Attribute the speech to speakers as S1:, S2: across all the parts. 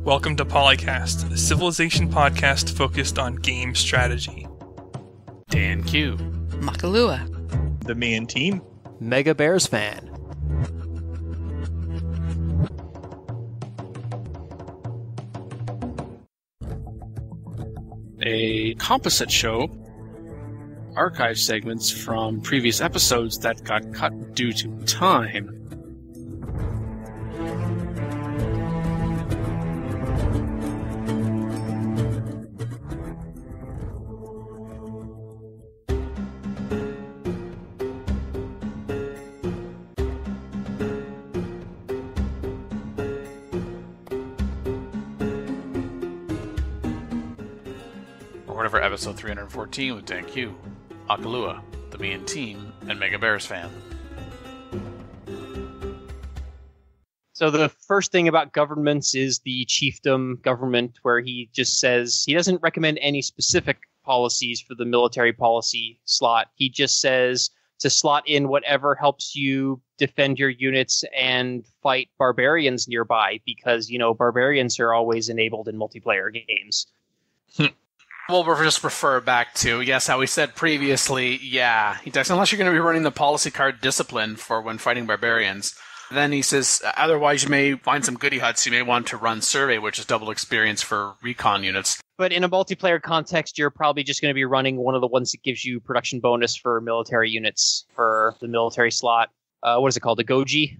S1: Welcome to PolyCast, a civilization podcast focused on game strategy.
S2: Dan Q.
S3: Makalua.
S4: The main team.
S5: Mega Bears fan.
S2: A composite show. Archive segments from previous episodes that got cut due to time.
S3: For episode 314 with Dan Q, Akalua, the main team, and Mega Bears fan.
S5: So the first thing about governments is the chiefdom government, where he just says he doesn't recommend any specific policies for the military policy slot. He just says to slot in whatever helps you defend your units and fight barbarians nearby, because, you know, barbarians are always enabled in multiplayer games.
S3: We'll just refer back to, yes, how we said previously, yeah, he does, unless you're going to be running the policy card discipline for when fighting barbarians. Then he says, otherwise you may find some goody huts. You may want to run survey, which is double experience for recon units.
S5: But in a multiplayer context, you're probably just going to be running one of the ones that gives you production bonus for military units for the military slot. What is it called? The Goji?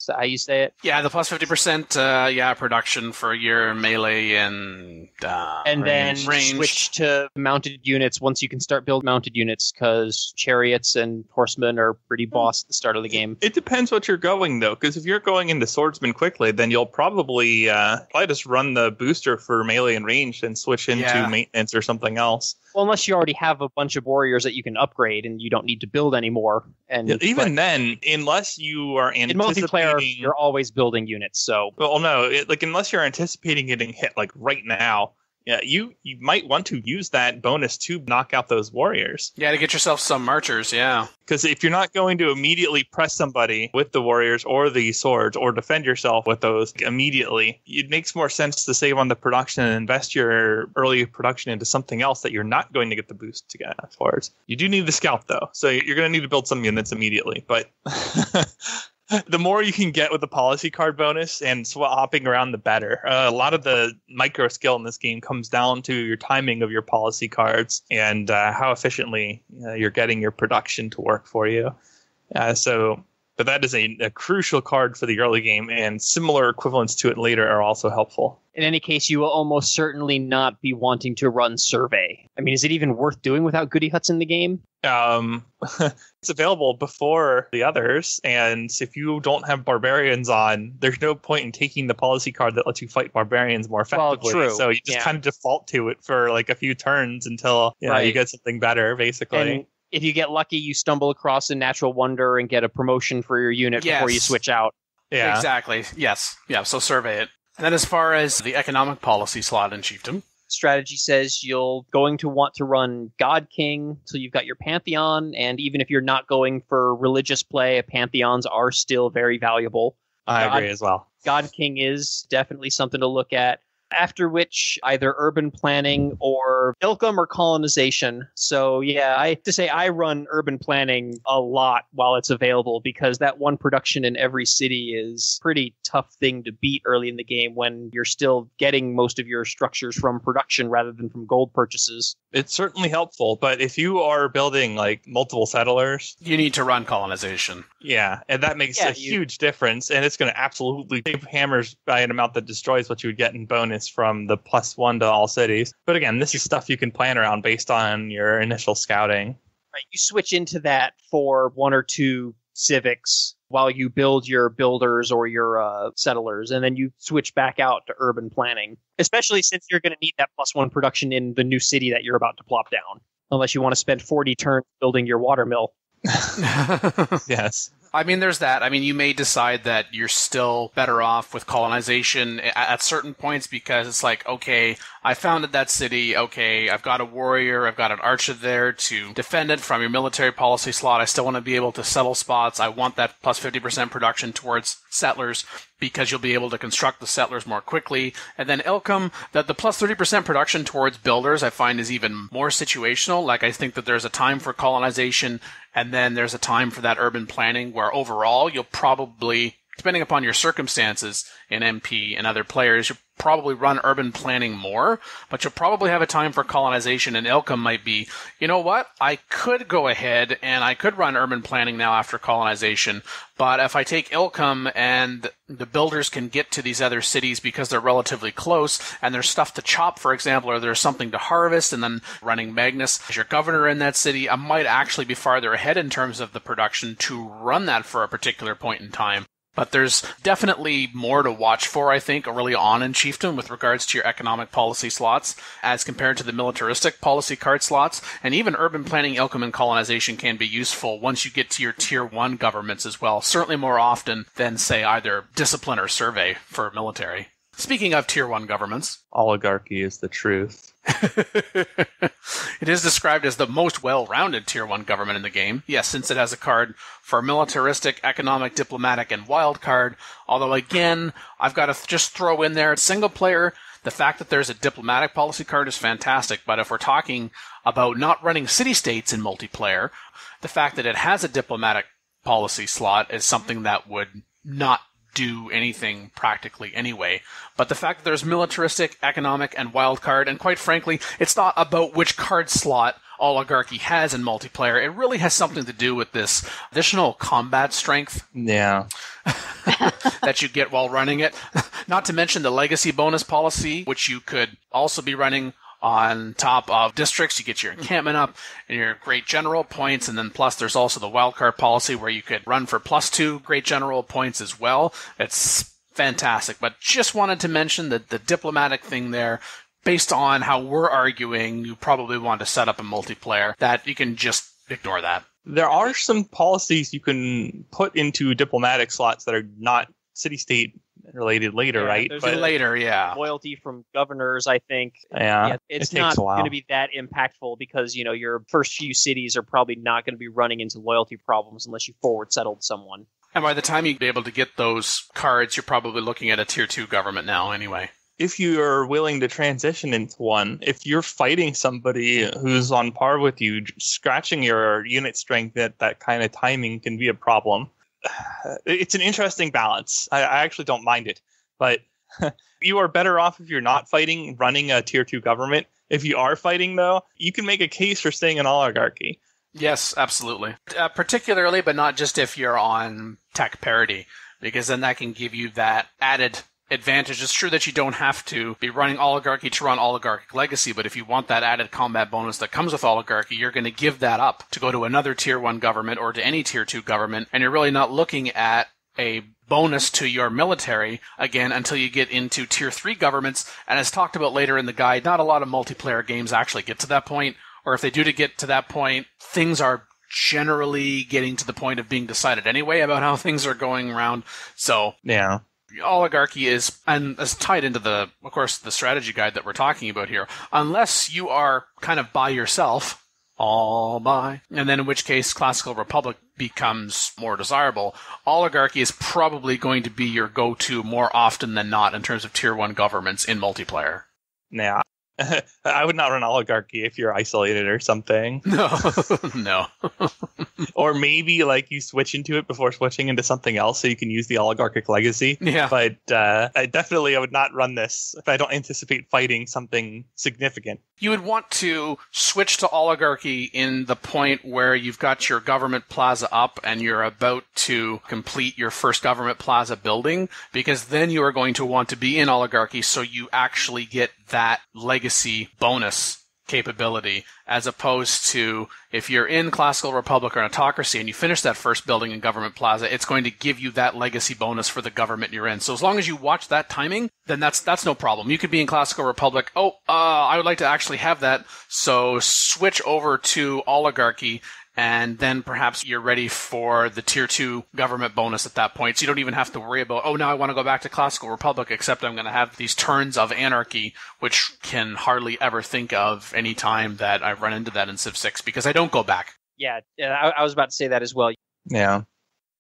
S5: Is that how you say it?
S3: Yeah, the plus 50%, production for your melee and
S5: then
S3: range.
S5: Switch to mounted units once you can start building mounted units, because chariots and horsemen are pretty boss at the start of the game.
S4: It depends what you're going, though, because if you're going into swordsman quickly, then you'll probably just run the booster for melee and ranged and switch into maintenance or something else.
S5: Well, unless you already have a bunch of warriors that you can upgrade and you don't need to build anymore. And
S4: even then, unless you are anticipating...
S5: In multiplayer, you're always building units, so...
S4: Well, no, unless you're anticipating getting hit, like, right now, yeah, you might want to use that bonus to knock out those warriors.
S3: Yeah, to get yourself some marchers, yeah.
S4: Because if you're not going to immediately press somebody with the warriors or the swords or defend yourself with those immediately, it makes more sense to save on the production and invest your early production into something else that you're not going to get the boost to get towards. You do need the scout, though, so you're going to need to build some units immediately, but... The more you can get with the policy card bonus and hopping around, the better. A lot of the micro skill in this game comes down to your timing of your policy cards and how efficiently you're getting your production to work for you. But that is a crucial card for the early game, and similar equivalents to it later are also helpful.
S5: In any case, you will almost certainly not be wanting to run survey. I mean, is it even worth doing without goody huts in the game?
S4: It's available before the others, and if you don't have barbarians on, there's no point in taking the policy card that lets you fight barbarians more effectively.
S5: Well, true.
S4: So you just kind of default to it for like a few turns until you get something better, basically.
S5: And if you get lucky, you stumble across a natural wonder and get a promotion for your unit before you switch out.
S3: Yeah, exactly. Yes. Yeah, so survey it. And then as far as the economic policy slot in chiefdom,
S5: strategy says you're going to want to run God King, so you've got your Pantheon, and even if you're not going for religious play, Pantheons are still very valuable.
S4: I agree as well.
S5: God King is definitely something to look at. After which, either urban planning or Ilkum or colonization. So yeah, I have to say I run urban planning a lot while it's available, because that one production in every city is a pretty tough thing to beat early in the game when you're still getting most of your structures from production rather than from gold purchases.
S4: It's certainly helpful, but if you are building like multiple settlers,
S3: you need to run colonization.
S4: Yeah, and that makes a huge difference, and it's going to absolutely save hammers by an amount that destroys what you would get in bonus from the +1 to all cities. But again, this is stuff you can plan around based on your initial scouting.
S5: Right, you switch into that for one or two civics while you build your builders or your settlers, and then you switch back out to urban planning, especially since you're going to need that +1 production in the new city that you're about to plop down, unless you want to spend 40 turns building your water mill.
S4: Yes.
S3: I mean, there's that. I mean, you may decide that you're still better off with colonization at certain points because it's like, okay, I founded that city. Okay, I've got a warrior. I've got an archer there to defend it from your military policy slot. I still want to be able to settle spots. I want that plus 50% production towards settlers because you'll be able to construct the settlers more quickly. And then Ilkham, the plus 30% production towards builders, I find is even more situational. Like, I think that there's a time for colonization and then there's a time for that urban planning where overall you'll probably, depending upon your circumstances in MP and other players, you'll probably run urban planning more, but you'll probably have a time for colonization, and Ilkham might be, you know what, I could go ahead and I could run urban planning now after colonization, but if I take Ilkham and the builders can get to these other cities because they're relatively close, and there's stuff to chop, for example, or there's something to harvest, and then running Magnus as your governor in that city, I might actually be farther ahead in terms of the production to run that for a particular point in time. But there's definitely more to watch for, I think, early on in Chieftain with regards to your economic policy slots as compared to the militaristic policy card slots. And even urban planning, Ilkham, and colonization can be useful once you get to your Tier 1 governments as well. Certainly more often than, say, either discipline or survey for military. Speaking of Tier 1 governments.
S4: Oligarchy is the truth.
S3: It is described as the most well-rounded Tier 1 government in the game. Yes, since it has a card for militaristic, economic, diplomatic, and wild card. Although, again, I've got to just throw in there, single player, the fact that there's a diplomatic policy card is fantastic. But if we're talking about not running city-states in multiplayer, the fact that it has a diplomatic policy slot is something that would not do anything practically anyway. But the fact that there's militaristic, economic, and wild card, and quite frankly, it's not about which card slot Oligarchy has in multiplayer. It really has something to do with this additional combat strength.
S4: Yeah.
S3: That you get while running it. Not to mention the legacy bonus policy, which you could also be running on top of districts. You get your encampment up and your great general points, and then plus there's also the wildcard policy where you could run for +2 great general points as well. It's fantastic, but just wanted to mention that the diplomatic thing there, based on how we're arguing, you probably want to set up a multiplayer, that you can just ignore that.
S4: There are some policies you can put into diplomatic slots that are not city-state related later, right?
S3: But later, yeah.
S5: Loyalty from governors, I think.
S4: Yeah,
S5: it's not going to be that impactful because, you know, your first few cities are probably not going to be running into loyalty problems unless you forward settled someone.
S3: And by the time you'd be able to get those cards, you're probably looking at a Tier 2 government now anyway.
S4: If you're willing to transition into one, if you're fighting somebody who's on par with you, scratching your unit strength at that kind of timing can be a problem. It's an interesting balance. I actually don't mind it. But you are better off if you're not fighting, running a Tier 2 government. If you are fighting, though, you can make a case for staying in oligarchy.
S3: Yes, absolutely. Particularly, but not just if you're on tech parity, because then that can give you that added advantage. It's true that you don't have to be running oligarchy to run oligarchic legacy, but if you want that added combat bonus that comes with oligarchy, you're going to give that up to go to another Tier 1 government or to any Tier 2 government, and you're really not looking at a bonus to your military, again, until you get into Tier 3 governments. And as talked about later in the guide, not a lot of multiplayer games actually get to that point, or if they do to get to that point, things are generally getting to the point of being decided anyway about how things are going around. So, yeah. Oligarchy is, and is tied into the, of course, the strategy guide that we're talking about here. Unless you are kind of by yourself, all by, and then in which case Classical Republic becomes more desirable. Oligarchy is probably going to be your go-to more often than not in terms of Tier 1 governments in multiplayer.
S4: Yeah. I would not run oligarchy if you're isolated or something.
S3: No.
S4: Or maybe like you switch into it before switching into something else so you can use the oligarchic legacy.
S3: Yeah.
S4: But I would not run this if I don't anticipate fighting something significant.
S3: You would want to switch to oligarchy in the point where you've got your government plaza up and you're about to complete your first government plaza building, because then you are going to want to be in oligarchy so you actually get that legacy bonus capability, as opposed to if you're in Classical Republic or an autocracy and you finish that first building in Government Plaza, it's going to give you that legacy bonus for the government you're in. So as long as you watch that timing, then that's no problem. You could be in Classical Republic, I would like to actually have that, so switch over to Oligarchy and then perhaps you're ready for the Tier 2 government bonus at that point. So you don't even have to worry about, oh, now I want to go back to Classical Republic, except I'm going to have these turns of anarchy, which can hardly ever think of any time that I run into that in Civ 6, because I don't go back.
S5: Yeah, I was about to say that as well.
S4: Yeah.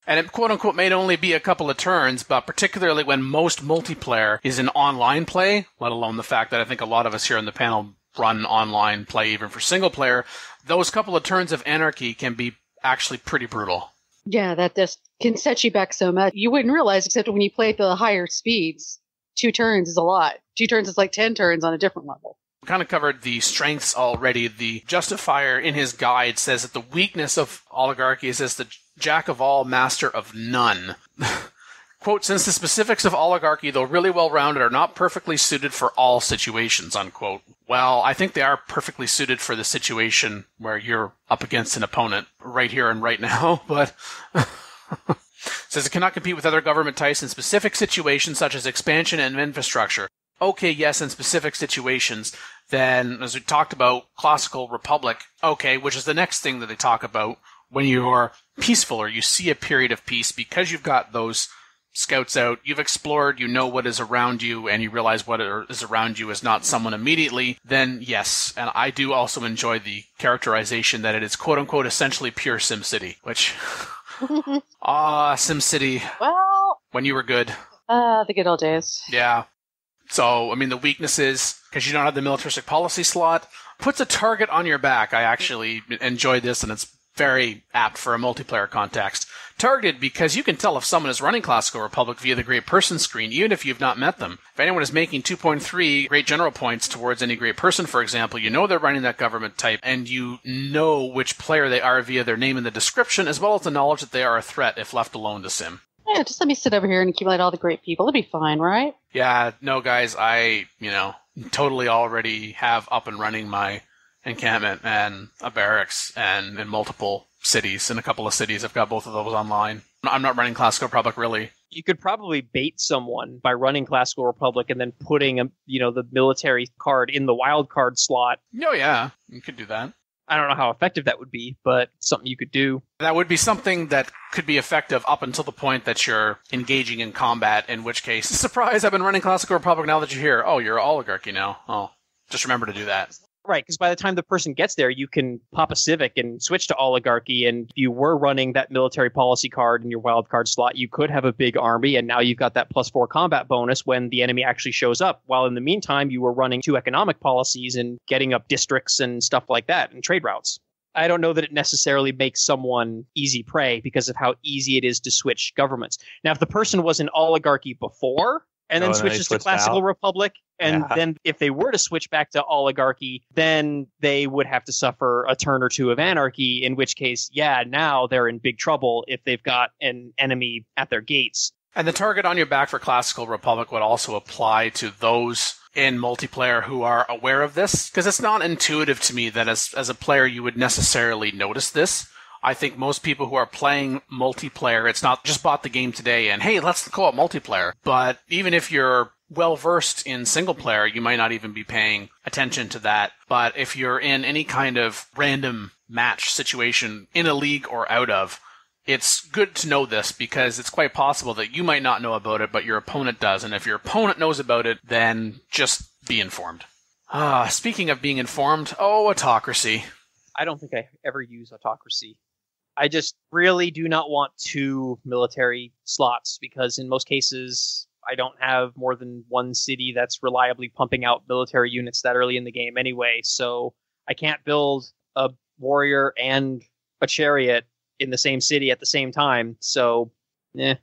S3: And it, quote-unquote, may only be a couple of turns, but particularly when most multiplayer is in online play, let alone the fact that I think a lot of us here on the panel run online play even for single player, those couple of turns of anarchy can be actually pretty brutal.
S6: Yeah, that just can set you back so much. You wouldn't realize, except when you play at the higher speeds, 2 turns is a lot. 2 turns is like 10 turns on a different level.
S3: We kind of covered the strengths already. The Justifier in his guide says that the weakness of oligarchy is as the jack of all, master of none. Quote, since the specifics of oligarchy, though really well-rounded, are not perfectly suited for all situations, unquote. Well, I think they are perfectly suited for the situation where you're up against an opponent right here and right now, but... says it cannot compete with other government types in specific situations such as expansion and infrastructure. Okay, yes, in specific situations. Then, as we talked about, Classical Republic, okay, which is the next thing that they talk about when you're peaceful or you see a period of peace, because you've got those scouts out, you've explored, you know what is around you, and you realize what is around you is not someone immediately, then yes. And I do also enjoy the characterization that it is quote-unquote essentially pure SimCity, which... SimCity.
S6: Well...
S3: When you were good.
S6: The good old days.
S3: Yeah. So, I mean, the weakness is, because you don't have the militaristic policy slot, puts a target on your back. I actually enjoy this, and it's very apt for a multiplayer context. Targeted because you can tell if someone is running Classical Republic via the Great Person screen, even if you've not met them. If anyone is making 2.3 Great General points towards any Great Person, for example, you know they're running that government type, and you know which player they are via their name in the description, as well as the knowledge that they are a threat if left alone to sim.
S6: Yeah, just let me sit over here and accumulate all the great people. It'll be fine, right?
S3: Yeah, no, guys, I, totally already have up and running my encampment and a barracks and in multiple cities. In a couple of cities, I've got both of those online. I'm not running Classical Republic, really.
S5: You could probably bait someone by running Classical Republic and then putting, the military card in the wild card slot.
S3: Oh, yeah, you could do that.
S5: I don't know how effective that would be, but it's something you could do.
S3: That would be something that could be effective up until the point that you're engaging in combat, in which case, surprise, I've been running Classical Republic now that you're here. Oh, you're an oligarchy now. Oh, just remember to do that.
S5: Right, because by the time the person gets there, you can pop a civic and switch to oligarchy, and if you were running that military policy card in your wildcard slot, you could have a big army, and now you've got that +4 combat bonus when the enemy actually shows up, while in the meantime, you were running 2 economic policies and getting up districts and stuff like that, and trade routes. I don't know that it necessarily makes someone easy prey because of how easy it is to switch governments. Now, if the person was in oligarchy before, and then switches to Classical Republic, and then if they were to switch back to oligarchy, then they would have to suffer a turn or 2 of anarchy, in which case, now they're in big trouble if they've got an enemy at their gates.
S3: And the target on your back for Classical Republic would also apply to those in multiplayer who are aware of this, because it's not intuitive to me that as a player you would necessarily notice this. I think most people who are playing multiplayer, it's not just bought the game today and, hey, let's co-op multiplayer. But even if you're well-versed in single player, you might not even be paying attention to that. But if you're in any kind of random match situation, in a league or out of, it's good to know this because it's quite possible that you might not know about it, but your opponent does. And if your opponent knows about it, then just be informed. Speaking of being informed, autocracy.
S5: I don't think I ever use autocracy. I just really do not want 2 military slots because in most cases I don't have more than 1 city that's reliably pumping out military units that early in the game anyway, so I can't build a warrior and a chariot in the same city at the same time, so You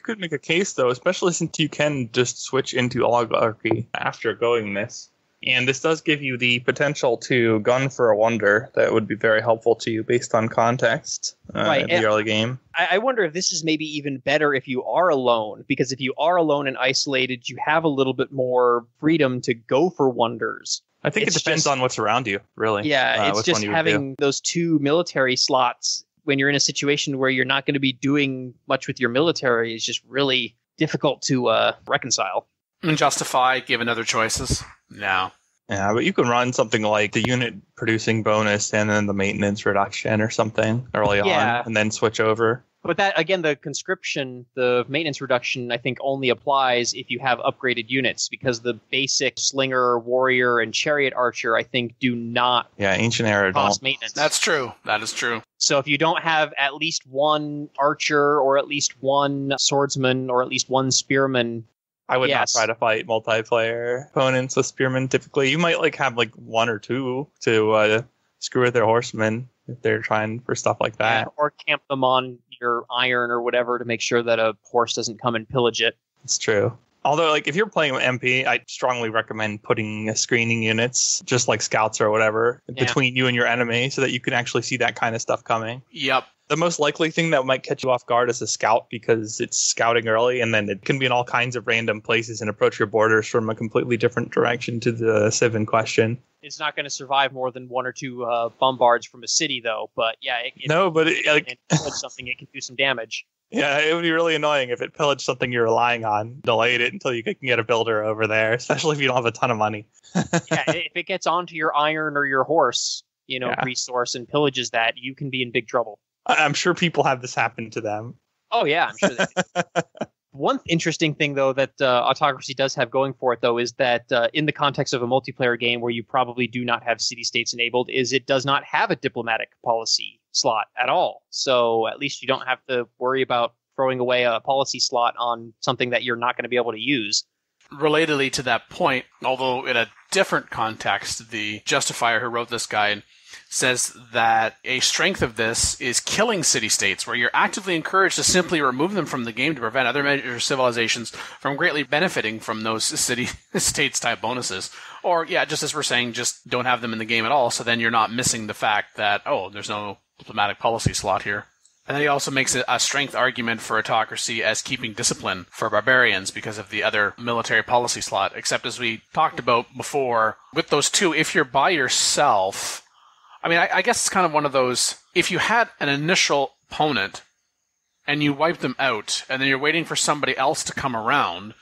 S4: could make a case, though, especially since you can just switch into oligarchy after going this. And this does give you the potential to gun for a wonder that would be very helpful to you based on context in the early game.
S5: I wonder if this is maybe even better if you are alone, because if you are alone and isolated, you have a little bit more freedom to go for wonders.
S4: I think it depends on what's around you, really.
S5: Yeah, it's just having those 2 military slots when you're in a situation where you're not going to be doing much with your military is just really difficult to reconcile.
S3: And justify, given other choices? No.
S4: Yeah, but you can run something like the unit producing bonus and then the maintenance reduction or something early on, and then switch over.
S5: But that, again, the conscription, the maintenance reduction, I think only applies if you have upgraded units, because the basic slinger, warrior, and chariot archer, I think, do not
S4: Ancient Era
S5: cost
S4: don't.
S5: maintenance.
S3: That's true. That is true.
S5: So if you don't have at least one archer or at least one swordsman or at least one spearman,
S4: I would not try to fight multiplayer opponents with spearmen typically. You might have one or two to screw with their horsemen if they're trying for stuff like that.
S5: Yeah, or camp them on your iron or whatever to make sure that a horse doesn't come and pillage it.
S4: It's true. Although, if you're playing with MP, I strongly recommend putting screening units, just like scouts or whatever, between you and your enemy so that you can actually see that kind of stuff coming.
S3: Yep.
S4: The most likely thing that might catch you off guard is a scout, because it's scouting early, and then it can be in all kinds of random places and approach your borders from a completely different direction to the civ in question.
S5: It's not going to survive more than one or two bombards from a city, though. But yeah, it pillage something, it can do some damage.
S4: Yeah, it would be really annoying if it pillaged something you're relying on, delayed it until you can get a builder over there, especially if you don't have a ton of money.
S5: If it gets onto your iron or your horse, resource and pillages that, you can be in big trouble.
S4: I'm sure people have this happen to them.
S5: Oh, yeah, I'm sure they do. One interesting thing, though, that Autocracy does have going for it, though, is that in the context of a multiplayer game where you probably do not have city-states enabled, is it does not have a diplomatic policy slot at all. So at least you don't have to worry about throwing away a policy slot on something that you're not going to be able to use.
S3: Relatedly to that point, although in a different context, the Justifier who wrote this guide says that a strength of this is killing city-states, where you're actively encouraged to simply remove them from the game to prevent other major civilizations from greatly benefiting from those city-states type bonuses. Or, just as we're saying, just don't have them in the game at all, so then you're not missing the fact that, there's no diplomatic policy slot here. And then he also makes a strength argument for Autocracy as keeping discipline for barbarians because of the other military policy slot, except as we talked about before, with those two, if you're by yourself, I guess it's kind of one of those, if you had an initial opponent and you wipe them out and then you're waiting for somebody else to come around,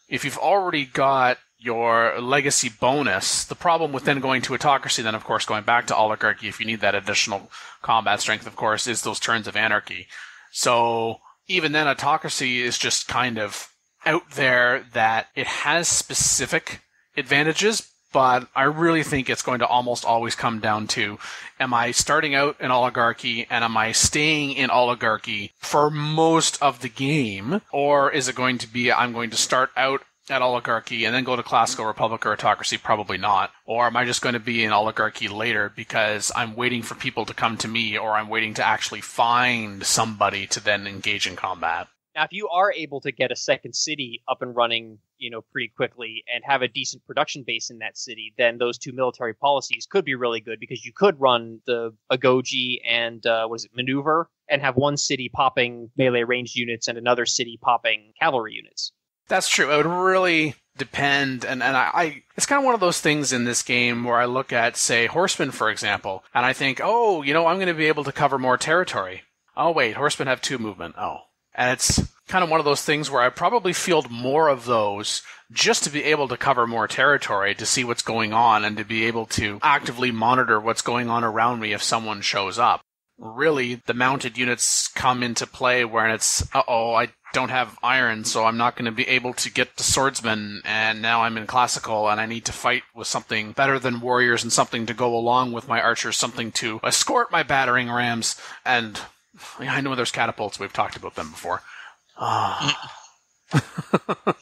S3: if you've already got your legacy bonus, the problem with then going to Autocracy, then of course going back to Oligarchy if you need that additional combat strength, of course, is those turns of Anarchy. So even then Autocracy is just kind of out there that it has specific advantages, but I really think it's going to almost always come down to, am I starting out in Oligarchy and am I staying in Oligarchy for most of the game? Or is it going to be, I'm going to start out at Oligarchy and then go to Classical Republic or Autocracy? Probably not. Or am I just going to be in Oligarchy later because I'm waiting for people to come to me, or I'm waiting to actually find somebody to then engage in combat?
S5: Now, if you are able to get a second city up and running, pretty quickly and have a decent production base in that city, then those two military policies could be really good, because you could run the Agogi and, Maneuver, and have one city popping melee ranged units and another city popping cavalry units.
S3: That's true. It would really depend, and I it's kind of one of those things in this game where I look at, say, Horsemen, for example, and I think, I'm going to be able to cover more territory. Oh, wait, Horsemen have 2 movement. Oh. And it's kind of one of those things where I probably field more of those just to be able to cover more territory, to see what's going on, and to be able to actively monitor what's going on around me if someone shows up. Really, the mounted units come into play where it's, I don't have iron, so I'm not going to be able to get the swordsman, and now I'm in Classical, and I need to fight with something better than warriors and something to go along with my archers, something to escort my battering rams, and I know there's catapults. We've talked about them before.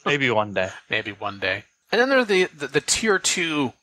S4: Maybe one day.
S3: Maybe one day. And then there are the Tier 2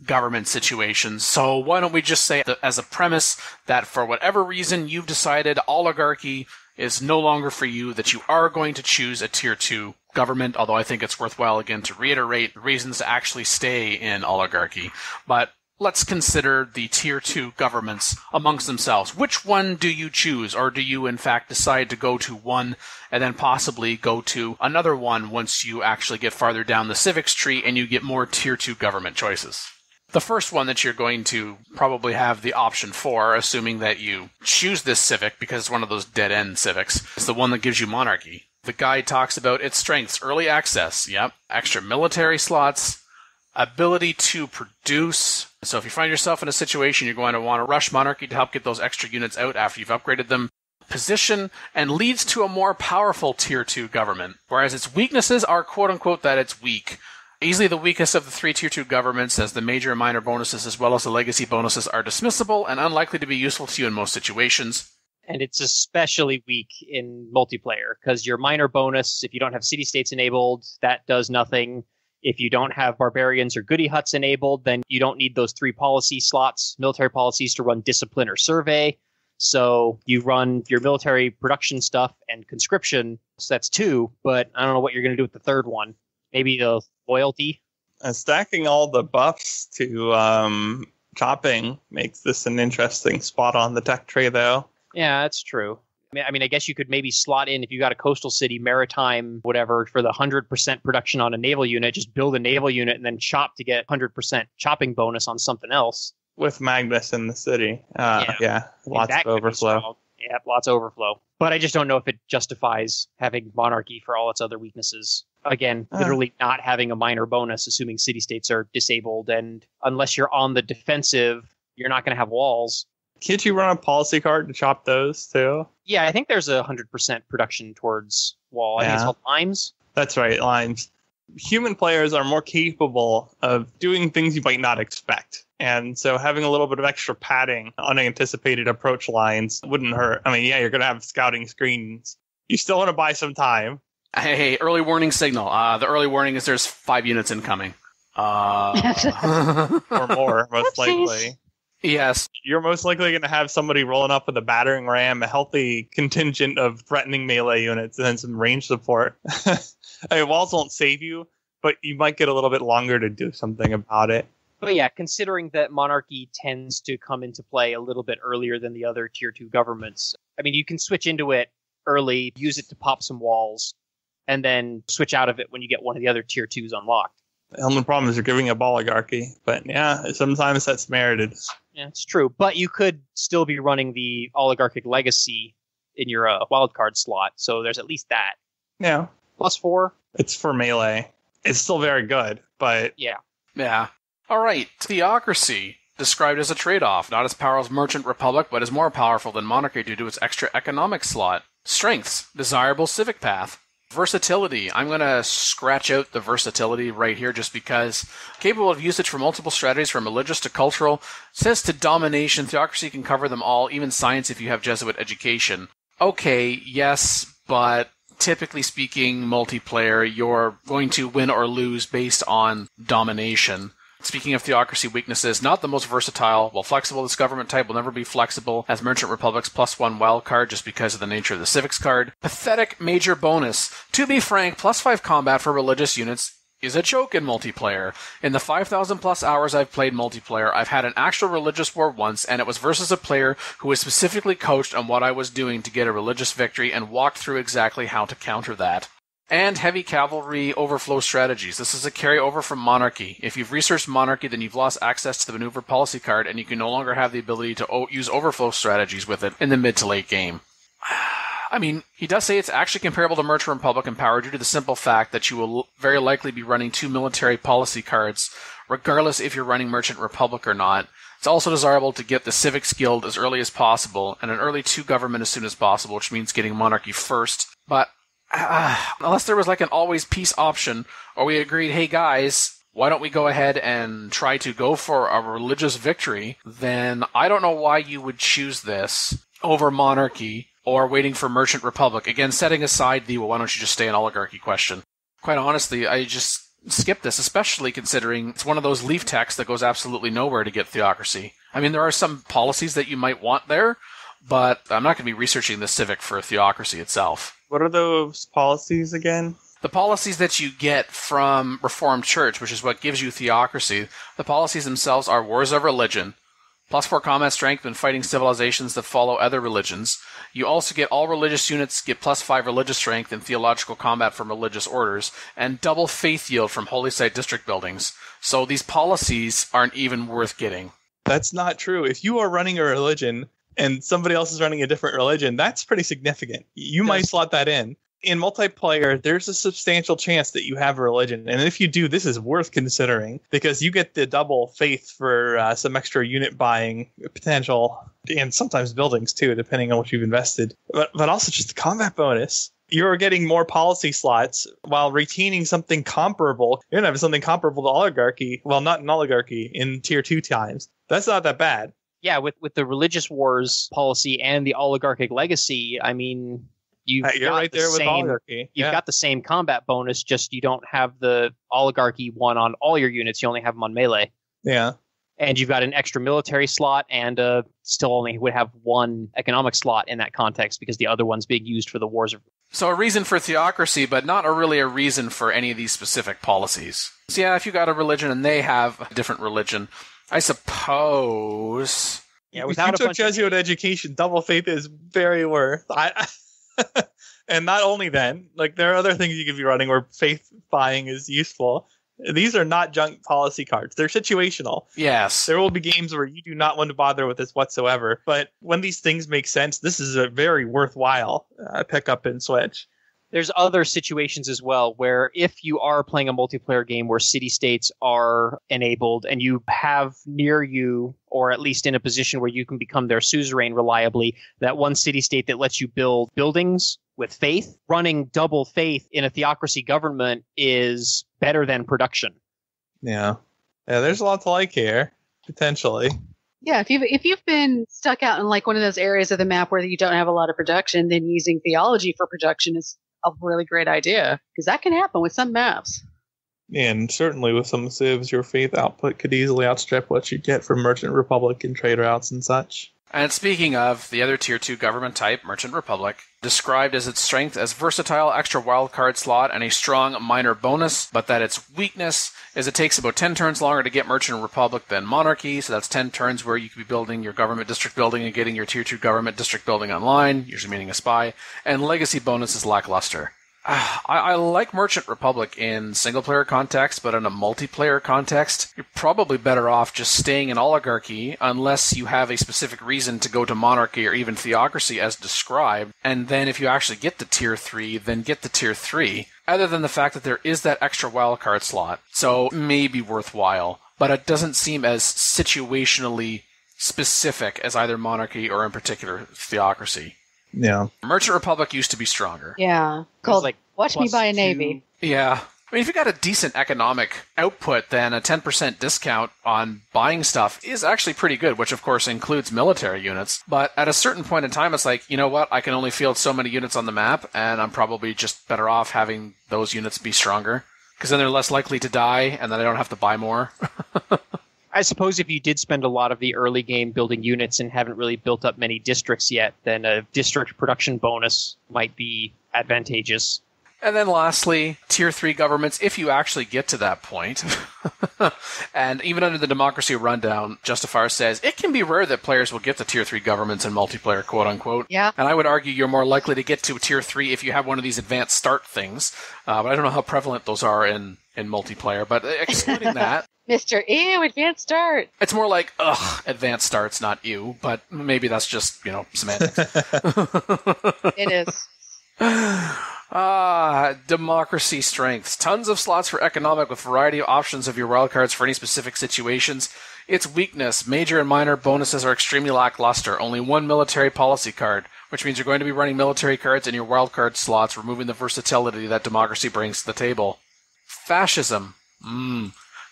S3: government situations. So why don't we just say, as a premise, that for whatever reason you've decided Oligarchy is no longer for you, that you are going to choose a Tier 2 government, although I think it's worthwhile, again, to reiterate the reasons to actually stay in Oligarchy. But let's consider the Tier 2 governments amongst themselves. Which one do you choose? Or do you, in fact, decide to go to one and then possibly go to another one once you actually get farther down the civics tree and you get more Tier 2 government choices? The first one that you're going to probably have the option for, assuming that you choose this civic because it's one of those dead-end civics, is the one that gives you monarchy. The guide talks about its strengths, early access, extra military slots, ability to produce. So if you find yourself in a situation you're going to want to rush monarchy to help get those extra units out after you've upgraded them, position, and leads to a more powerful Tier 2 government, whereas its weaknesses are quote-unquote that it's weak. Easily the weakest of the 3 Tier 2 governments, as the major and minor bonuses as well as the legacy bonuses are dismissible and unlikely to be useful to you in most situations.
S5: And it's especially weak in multiplayer, because your minor bonus, if you don't have city-states enabled, that does nothing. If you don't have barbarians or goody huts enabled, then you don't need those 3 policy slots, military policies, to run discipline or survey. So you run your military production stuff and conscription, so that's 2, but I don't know what you're going to do with the third one. Maybe the loyalty?
S4: Stacking all the buffs to chopping makes this an interesting spot on the tech tree, though.
S5: Yeah, that's true. I mean, I guess you could maybe slot in, if you got a coastal city, maritime, whatever, for the 100% production on a naval unit, just build a naval unit and then chop to get 100% chopping bonus on something else.
S4: With Magnus in the city. Yeah, lots of overflow.
S5: Yeah, lots of overflow. But I just don't know if it justifies having monarchy for all its other weaknesses. Again, literally not having a minor bonus, assuming city-states are disabled, and unless you're on the defensive, you're not going to have walls.
S4: Can't you run a policy card to chop those, too?
S5: Yeah, I think there's 100% production towards wall. I think it's called limes.
S4: That's right, limes. Human players are more capable of doing things you might not expect. And so having a little bit of extra padding, unanticipated approach lines wouldn't hurt. I mean, yeah, you're going to have scouting screens. You still want to buy some time.
S3: Hey, early warning signal. The early warning is there's 5 units incoming.
S4: Or more, most likely.
S3: Yes.
S4: You're most likely going to have somebody rolling up with a battering ram, a healthy contingent of threatening melee units, and then some range support. I mean, walls won't save you, but you might get a little bit longer to do something about it.
S5: But yeah, considering that monarchy tends to come into play a little bit earlier than the other Tier 2 governments, I mean, you can switch into it early, use it to pop some walls, and then switch out of it when you get one of the other Tier 2s unlocked.
S4: The only problem is you're giving up oligarchy, but yeah, sometimes that's merited.
S5: Yeah, it's true. But you could still be running the oligarchic legacy in your wildcard slot, so there's at least that.
S4: Yeah.
S5: +4.
S4: It's for melee. It's still very good, but...
S5: Yeah.
S3: Yeah. All right. Theocracy, described as a trade-off, not as powerful as Merchant Republic, but is more powerful than Monarchy due to its extra economic slot. Strengths, desirable civic path. Versatility, I'm going to scratch out the versatility right here just because. Capable of usage for multiple strategies from religious to cultural. Says to domination, Theocracy can cover them all, even science if you have Jesuit education. Okay, yes, but typically speaking, multiplayer, you're going to win or lose based on domination. Speaking of Theocracy weaknesses, not the most versatile. While flexible, this government type will never be flexible as Merchant Republic's +1 wild card just because of the nature of the civics card. Pathetic major bonus. To be frank, +5 combat for religious units is a joke in multiplayer. In the 5,000 plus hours I've played multiplayer, I've had an actual religious war once, and it was versus a player who was specifically coached on what I was doing to get a religious victory and walked through exactly how to counter that. And heavy cavalry overflow strategies. This is a carryover from Monarchy. If you've researched Monarchy, then you've lost access to the maneuver policy card, and you can no longer have the ability to use overflow strategies with it in the mid to late game. I mean, he does say it's actually comparable to Merchant Republic in power due to the simple fact that you will very likely be running 2 military policy cards, regardless if you're running Merchant Republic or not. It's also desirable to get the Civics Guild as early as possible, and an early 2 government as soon as possible, which means getting Monarchy first. But unless there was like an always peace option, or we agreed, hey guys, why don't we go ahead and try to go for a religious victory, then I don't know why you would choose this over Monarchy or waiting for Merchant Republic. Again, setting aside the, well, why don't you just stay in oligarchy question. Quite honestly, I just skip this, especially considering it's one of those leaf texts that goes absolutely nowhere to get Theocracy. I mean, there are some policies that you might want there, but I'm not going to be researching the Civic for Theocracy itself.
S4: What are those policies again?
S3: The policies that you get from Reformed Church, which is what gives you Theocracy, the policies themselves are Wars of Religion, +4 combat strength when fighting civilizations that follow other religions. You also get all religious units get +5 religious strength in theological combat from religious orders, and double faith yield from holy site district buildings. So these policies aren't even worth getting.
S4: That's not true. If you are running a religion and somebody else is running a different religion, that's pretty significant. You might slot that in. In multiplayer, there's a substantial chance that you have a religion. And if you do, this is worth considering because you get the double faith for some extra unit buying potential and sometimes buildings too, depending on what you've invested. But also just the combat bonus. You're getting more policy slots while retaining something comparable. You're going to have something comparable to oligarchy. Well, not an oligarchy in tier 2 times. That's not that bad.
S5: Yeah, with the religious wars policy and the oligarchic legacy, I mean, you're right there with oligarchy. You've got the same combat bonus, just you don't have the oligarchy one on all your units. You only have them on melee.
S4: Yeah.
S5: And you've got an extra military slot and still only would have one economic slot in that context because the other one's being used for the wars.
S3: So a reason for theocracy, but not really a reason for any of these specific policies. So yeah, if you got a religion and they have a different religion, I suppose.
S4: Yeah, without if you took Jesuit education, double faith is very worth. And not only then, like there are other things you could be running where faith buying is useful. These are not junk policy cards. They're situational.
S3: Yes.
S4: There will be games where you do not want to bother with this whatsoever. But when these things make sense, this is a very worthwhile pick up and switch.
S5: There's other situations as well where if you are playing a multiplayer game where city-states are enabled and you have near you, or at least in a position where you can become their suzerain reliably, that one city-state that lets you build buildings with faith, running double faith in a theocracy government is better than production.
S4: Yeah, there's a lot to like here, potentially.
S6: Yeah, if you've been stuck out in like one of those areas of the map where you don't have a lot of production, then using theology for production is a really great idea, because that can happen with some maps.
S4: And certainly with some civs, your faith output could easily outstrip what you get from Merchant Republic and trade routes and such.
S3: And speaking of the other Tier 2 government type, Merchant Republic, described as its strength as versatile extra wildcard slot and a strong minor bonus, but that its weakness is it takes about 10 turns longer to get Merchant Republic than Monarchy, so that's 10 turns where you could be building your government district building and getting your Tier 2 government district building online, usually meaning a spy, and legacy bonus is lackluster. I like Merchant Republic in single-player context, but in a multiplayer context, you're probably better off just staying in Oligarchy unless you have a specific reason to go to Monarchy or even Theocracy as described, and then if you actually get to Tier 3, then get to Tier 3, other than the fact that there is that extra wildcard slot, so maybe worthwhile, but it doesn't seem as situationally specific as either Monarchy or in particular Theocracy.
S4: Yeah.
S3: Merchant Republic used to be stronger.
S6: Yeah. Called like Watch Me Buy a Navy.
S3: Yeah. I mean, if you got a decent economic output, then a 10% discount on buying stuff is actually pretty good, which of course includes military units. But at a certain point in time, it's like, you know what? I can only field so many units on the map, and I'm probably just better off having those units be stronger. Because then they're less likely to die, and then I don't have to buy more.
S5: I suppose if you did spend a lot of the early game building units and haven't really built up many districts yet, then a district production bonus might be advantageous.
S3: And then lastly, Tier 3 governments, if you actually get to that point. And even under the Democracy Rundown, Justifier says, it can be rare that players will get to Tier 3 governments in multiplayer, quote-unquote.
S6: Yeah.
S3: And I would argue you're more likely to get to Tier 3 if you have one of these advanced start things. But I don't know how prevalent those are in multiplayer. But excluding that...
S6: Mr. Ew, advanced start.
S3: It's more like, advanced starts, not you. But maybe that's just, semantics.
S6: It is.
S3: Democracy strengths. Tons of slots for economic with variety of options of your wildcards for any specific situations. Its weakness. Major and minor bonuses are extremely lackluster. Only one military policy card, which means you're going to be running military cards in your wildcard slots, removing the versatility that democracy brings to the table. Fascism.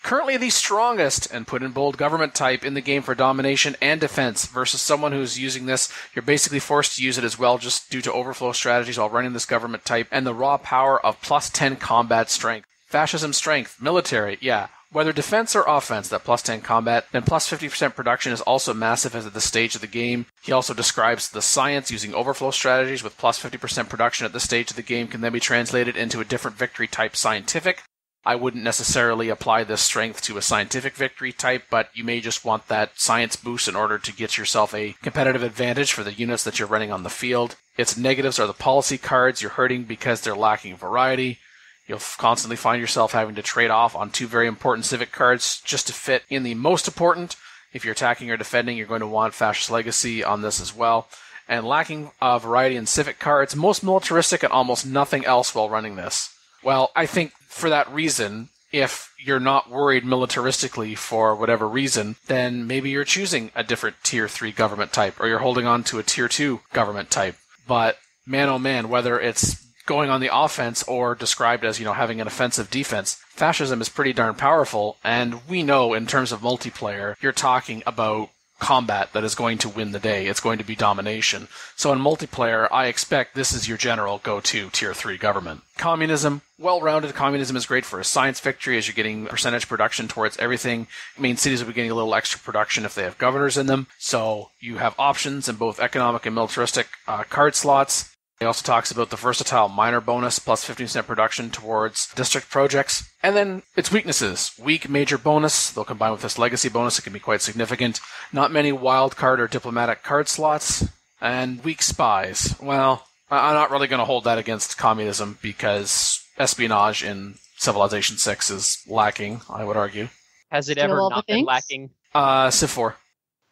S3: Currently the strongest, and put in bold, government type in the game for domination and defense, versus someone who's using this, you're basically forced to use it as well just due to overflow strategies while running this government type, and the raw power of plus 10 combat strength. Fascism strength, military, yeah. Whether defense or offense, that plus 10 combat, then plus 50% production is also massive at this stage of the game. He also describes the science using overflow strategies with plus 50% production at this stage of the game can then be translated into a different victory type scientific. I wouldn't necessarily apply this strength to a scientific victory type, but you may just want that science boost in order to get yourself a competitive advantage for the units that you're running on the field. Its negatives are the policy cards. You're hurting because they're lacking variety. You'll constantly find yourself having to trade off on two very important civic cards just to fit in the most important. If you're attacking or defending, you're going to want Fascist Legacy on this as well. and lacking a variety in civic cards, most militaristic and almost nothing else while running this. Well, I think for that reason, if you're not worried militaristically for whatever reason, then maybe you're choosing a different Tier 3 government type, or you're holding on to a Tier 2 government type. But man, oh man, whether it's going on the offense or described as, having an offensive defense, fascism is pretty darn powerful, and we know in terms of multiplayer, you're talking about combat that is going to win the day. It's going to be domination. So in multiplayer, I expect this is your general go-to Tier 3 government. Communism, well-rounded. Communism is great for a science victory as you're getting percentage production towards everything. Main cities will be getting a little extra production if they have governors in them. So you have options in both economic and militaristic card slots. He also talks about the versatile minor bonus plus 15% production towards district projects. And then its weaknesses. Weak major bonus. They'll combine with this legacy bonus. It can be quite significant. Not many wild card or diplomatic card slots. And weak spies. Well, I'm not really going to hold that against communism because espionage in Civilization 6 is lacking, I would argue.
S5: Has it
S6: Still
S5: ever
S6: all
S5: not
S6: the
S5: been
S6: things?
S5: lacking?
S3: Civ 4.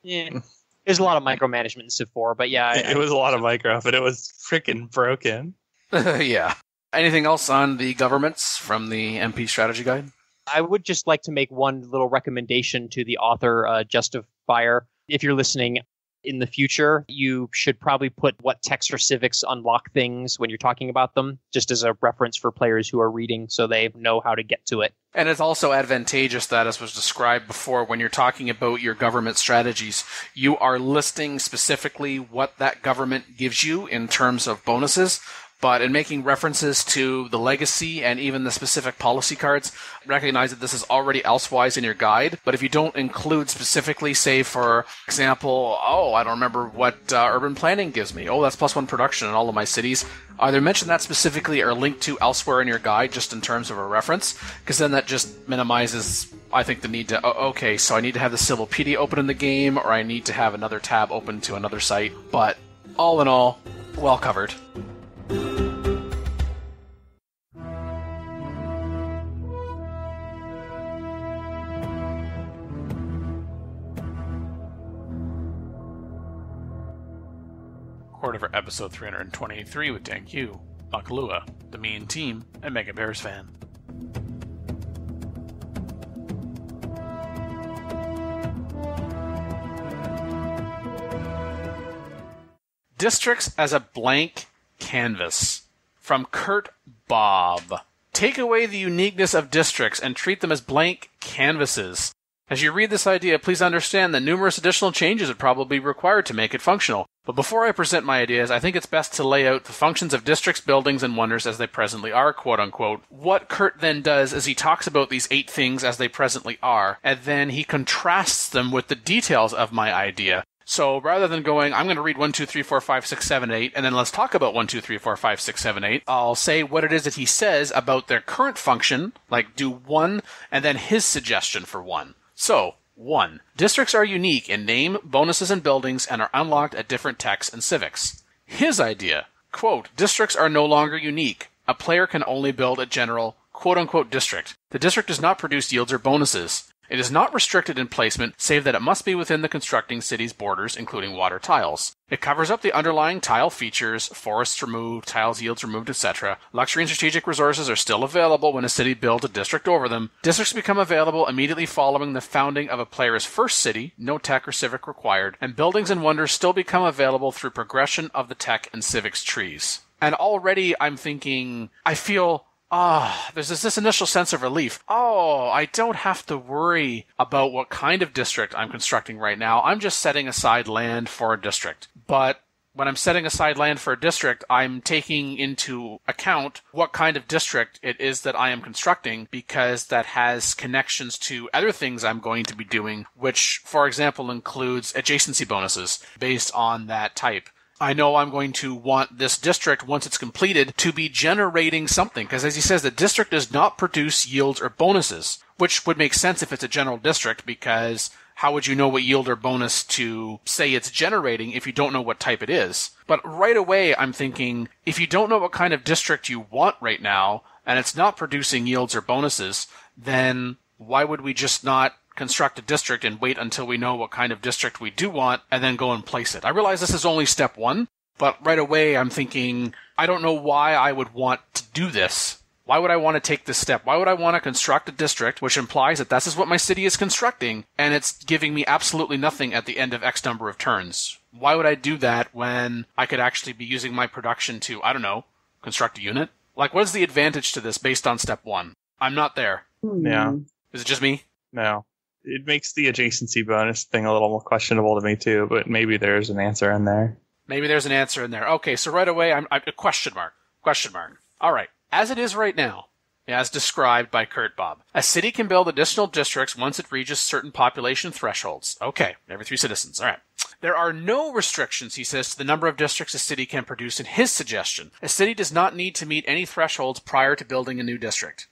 S5: Yeah. There's a lot of micromanagement in Civ 4, but yeah.
S4: It was a lot of micro, but it was freaking broken.
S3: Yeah. Anything else on the governments from the MP strategy guide?
S5: I would just like to make one little recommendation to the author, Justifier. If you're listening in the future, you should probably put what text or civics unlock things when you're talking about them, just as a reference for players who are reading so they know how to get to it.
S3: And it's also advantageous that, as was described before, when you're talking about your government strategies, you are listing specifically what that government gives you in terms of bonuses. But in making references to the legacy and even the specific policy cards, recognize that this is already elsewise in your guide. But if you don't include specifically, say, for example, I don't remember what urban planning gives me. That's +1 production in all of my cities. Either mention that specifically or link to elsewhere in your guide just in terms of a reference, because then that just minimizes, I think, the need to, so I need to have the Civilpedia open in the game, or I need to have another tab open to another site. But all in all, well covered. For episode 323 with Dan Q, Makalua, the Mean Team, and Mega Bears Fan. Districts as a blank canvas. From Kurt Bob. Take away the uniqueness of districts and treat them as blank canvases. As you read this idea, please understand that numerous additional changes would probably be required to make it functional. But before I present my ideas, I think it's best to lay out the functions of districts, buildings, and wonders as they presently are, quote-unquote. What Kurt then does is he talks about these 8 things as they presently are, and then he contrasts them with the details of my idea. So rather than going, I'm going to read 1, 2, 3, 4, 5, 6, 7, 8, and then let's talk about 1, 2, 3, 4, 5, 6, 7, 8, I'll say what it is that he says about their current function, like do 1, and then his suggestion for 1. So, 1. Districts are unique in name, bonuses, and buildings and are unlocked at different techs and civics. His idea, quote, districts are no longer unique. A player can only build a general, quote-unquote district. The district does not produce yields or bonuses. It is not restricted in placement, save that it must be within the constructing city's borders, including water tiles. It covers up the underlying tile features, forests removed, tiles yields removed, etc. Luxury and strategic resources are still available when a city builds a district over them. Districts become available immediately following the founding of a player's first city, no tech or civic required, and buildings and wonders still become available through progression of the tech and civics trees. And already I'm thinking, I feel... there's this initial sense of relief. I don't have to worry about what kind of district I'm constructing right now. I'm just setting aside land for a district. But when I'm setting aside land for a district, I'm taking into account what kind of district it is that I am constructing, because that has connections to other things I'm going to be doing, which, for example, includes adjacency bonuses based on that type. I know I'm going to want this district, once it's completed, to be generating something, because as he says, the district does not produce yields or bonuses, which would make sense if it's a general district, because how would you know what yield or bonus to say it's generating if you don't know what type it is? But right away, I'm thinking, if you don't know what kind of district you want right now, and it's not producing yields or bonuses, then why would we just not construct a district and wait until we know what kind of district we do want and then go and place it. I realize this is only step one, but right away I'm thinking, I don't know why I would want to do this. Why would I want to take this step? Why would I want to construct a district, which implies that this is what my city is constructing, and it's giving me absolutely nothing at the end of X number of turns? Why would I do that when I could actually be using my production to, I don't know, construct a unit? Like, what is the advantage to this based on step one? I'm not there.
S4: Yeah.
S3: Is it just me?
S4: No. It makes the adjacency bonus thing a little more questionable to me too, but maybe there's an answer in there.
S3: Maybe there's an answer in there. Okay, so right away, I'm a question mark. Question mark. All right. As it is right now, as described by Kurt Bob, a city can build additional districts once it reaches certain population thresholds. Okay, every 3 citizens. All right. There are no restrictions, he says, to the number of districts a city can produce in his suggestion. A city does not need to meet any thresholds prior to building a new district.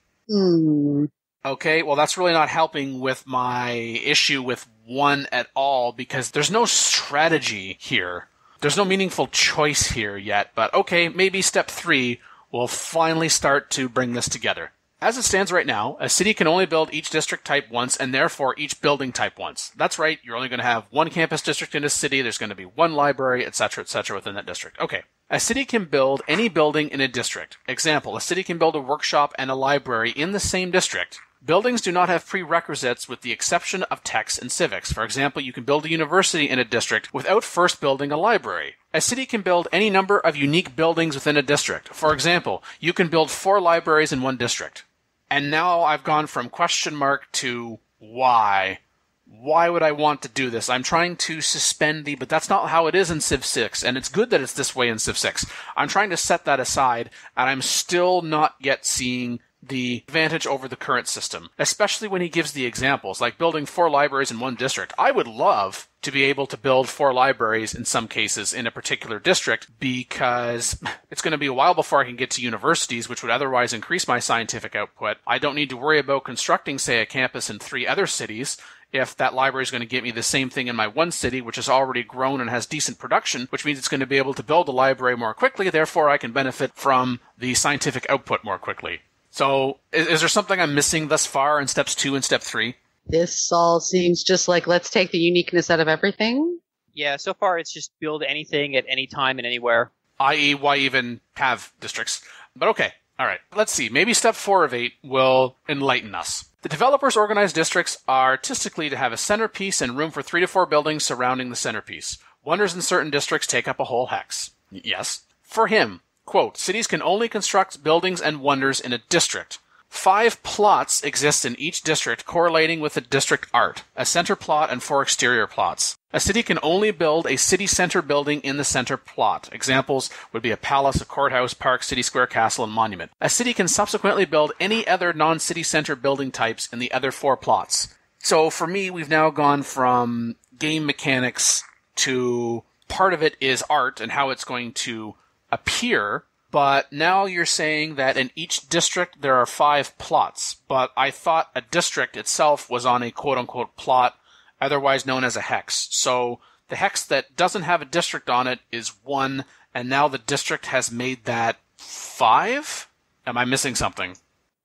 S3: Okay, well, that's really not helping with my issue with 1 at all, because there's no strategy here. There's no meaningful choice here yet, but okay, maybe step 3 will finally start to bring this together. As it stands right now, a city can only build each district type once, and therefore each building type once. That's right, you're only going to have 1 campus district in a city, there's going to be 1 library, etc., within that district. Okay. A city can build any building in a district. Example, a city can build a workshop and a library in the same district. Buildings do not have prerequisites with the exception of techs and civics. For example, you can build a university in a district without first building a library. A city can build any number of unique buildings within a district. For example, you can build 4 libraries in 1 district. And now I've gone from question mark to why. Why would I want to do this? I'm trying to suspend but that's not how it is in Civ 6, and it's good that it's this way in Civ 6. I'm trying to set that aside, and I'm still not yet seeing the advantage over the current system, especially when he gives the examples, like building 4 libraries in 1 district. I would love to be able to build 4 libraries in some cases in a particular district, because it's going to be a while before I can get to universities, which would otherwise increase my scientific output. I don't need to worry about constructing, say, a campus in 3 other cities if that library is going to get me the same thing in my 1 city, which has already grown and has decent production, which means it's going to be able to build a library more quickly, therefore I can benefit from the scientific output more quickly. So, is there something I'm missing thus far in steps 2 and step 3?
S6: This all seems just like, let's take the uniqueness out of everything.
S5: Yeah, so far it's just build anything at any time and anywhere.
S3: I.e., why even have districts? But okay, alright. Let's see, maybe step 4 of 8 will enlighten us. The developers organize districts artistically to have a centerpiece and room for 3 to 4 buildings surrounding the centerpiece. Wonders in certain districts take up a whole hex. Yes. For him, quote, cities can only construct buildings and wonders in a district. 5 plots exist in each district correlating with the district art, a center plot and 4 exterior plots. A city can only build a city center building in the center plot. Examples would be a palace, a courthouse, park, city square, castle, and monument. A city can subsequently build any other non-city center building types in the other 4 plots. So for me, we've now gone from game mechanics to part of it is art and how it's going to appear. But now you're saying that in each district there are 5 plots. But I thought a district itself was on a quote-unquote plot, otherwise known as a hex. So the hex that doesn't have a district on it is 1, and now the district has made that 5? Am I missing something?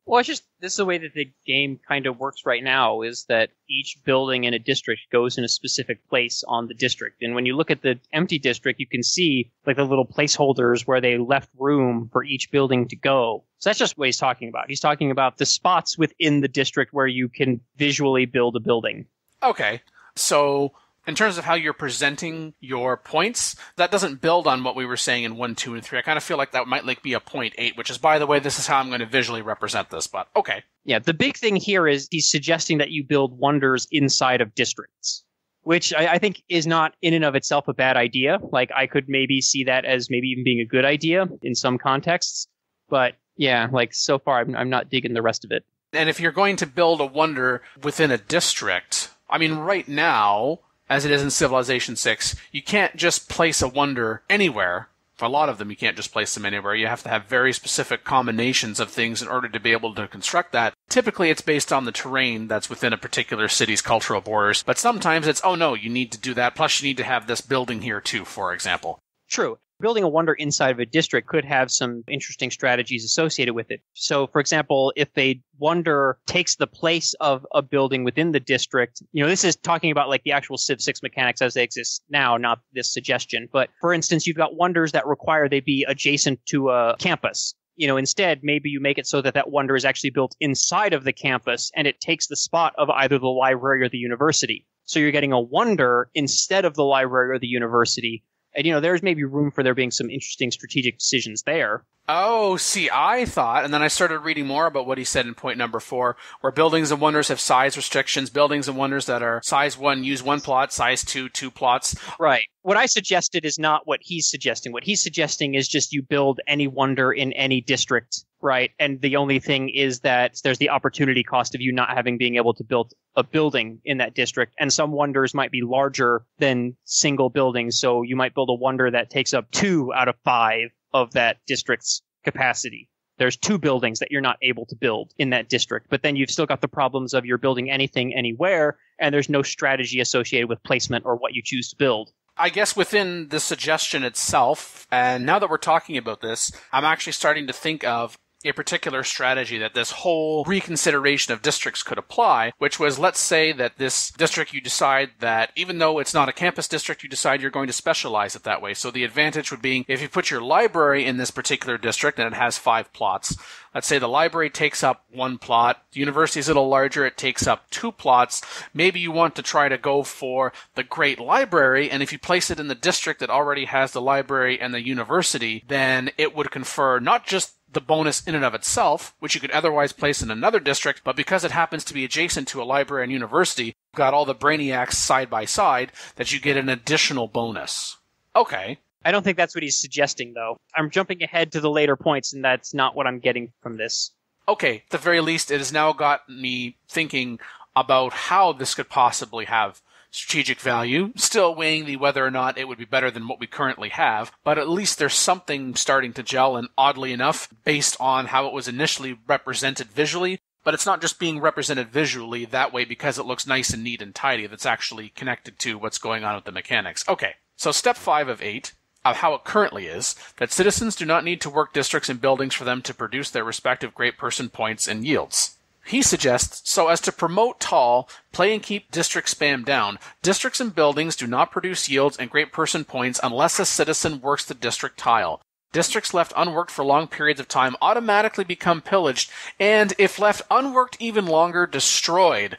S5: Well, it's just, this is the way that the game kind of works right now, is that each building in a district goes in a specific place on the district. And when you look at the empty district, you can see like the little placeholders where they left room for each building to go. So that's just what he's talking about. He's talking about the spots within the district where you can visually build a building.
S3: Okay. So in terms of how you're presenting your points, that doesn't build on what we were saying in 1, 2, and 3. I kind of feel like that might like be a point 8, which is, by the way, this is how I'm going to visually represent this, but okay.
S5: Yeah, the big thing here is he's suggesting that you build wonders inside of districts, which I think is not in and of itself a bad idea. Like, I could maybe see that as maybe even being a good idea in some contexts. But yeah, like so far, I'm not digging the rest of it.
S3: And if you're going to build a wonder within a district, I mean, right now, as it is in Civilization 6, you can't just place a wonder anywhere. For a lot of them, you can't just place them anywhere. You have to have very specific combinations of things in order to be able to construct that. Typically, it's based on the terrain that's within a particular city's cultural borders. But sometimes it's, oh no, you need to do that. Plus, you need to have this building here too, for example.
S5: True. Building a wonder inside of a district could have some interesting strategies associated with it. So, for example, if a wonder takes the place of a building within the district, this is talking about like the actual Civ 6 mechanics as they exist now, not this suggestion. But for instance, you've got wonders that require they be adjacent to a campus. Instead, maybe you make it so that that wonder is actually built inside of the campus and it takes the spot of either the library or the university. So you're getting a wonder instead of the library or the university. And, there's maybe room for there being some interesting strategic decisions there.
S3: Oh, see, I thought, and then I started reading more about what he said in point number 4, where buildings and wonders have size restrictions. Buildings and wonders that are size 1 use 1 plot, size 2, 2 plots.
S5: Right. What I suggested is not what he's suggesting. What he's suggesting is just you build any wonder in any district, right? And the only thing is that there's the opportunity cost of you not being able to build a building in that district. And some wonders might be larger than single buildings. So you might build a wonder that takes up 2 out of 5 of that district's capacity. There's 2 buildings that you're not able to build in that district, but then you've still got the problems of you're building anything anywhere, and there's no strategy associated with placement or what you choose to build.
S3: I guess within the suggestion itself, and now that we're talking about this, I'm actually starting to think of a particular strategy that this whole reconsideration of districts could apply, which was, let's say that this district, you decide that even though it's not a campus district, you decide you're going to specialize it that way. So the advantage would be if you put your library in this particular district and it has 5 plots, let's say the library takes up 1 plot, the university is a little larger, it takes up 2 plots. Maybe you want to try to go for the great library, and if you place it in the district that already has the library and the university, then it would confer not just the bonus in and of itself, which you could otherwise place in another district, but because it happens to be adjacent to a library and university, you've got all the brainiacs side by side, that you get an additional bonus. Okay.
S5: I don't think that's what he's suggesting, though. I'm jumping ahead to the later points, and that's not what I'm getting from this.
S3: Okay, at the very least, it has now got me thinking about how this could possibly have strategic value, still weighing the whether or not it would be better than what we currently have, but at least there's something starting to gel, and oddly enough, based on how it was initially represented visually, but it's not just being represented visually that way because it looks nice and neat and tidy, that's actually connected to what's going on with the mechanics. Okay, so step 5 of 8, of how it currently is, that citizens do not need to work districts and buildings for them to produce their respective great person points and yields. He suggests, so as to promote tall, play and keep district spam down, districts and buildings do not produce yields and great person points unless a citizen works the district tile. Districts left unworked for long periods of time automatically become pillaged, and if left unworked even longer, destroyed.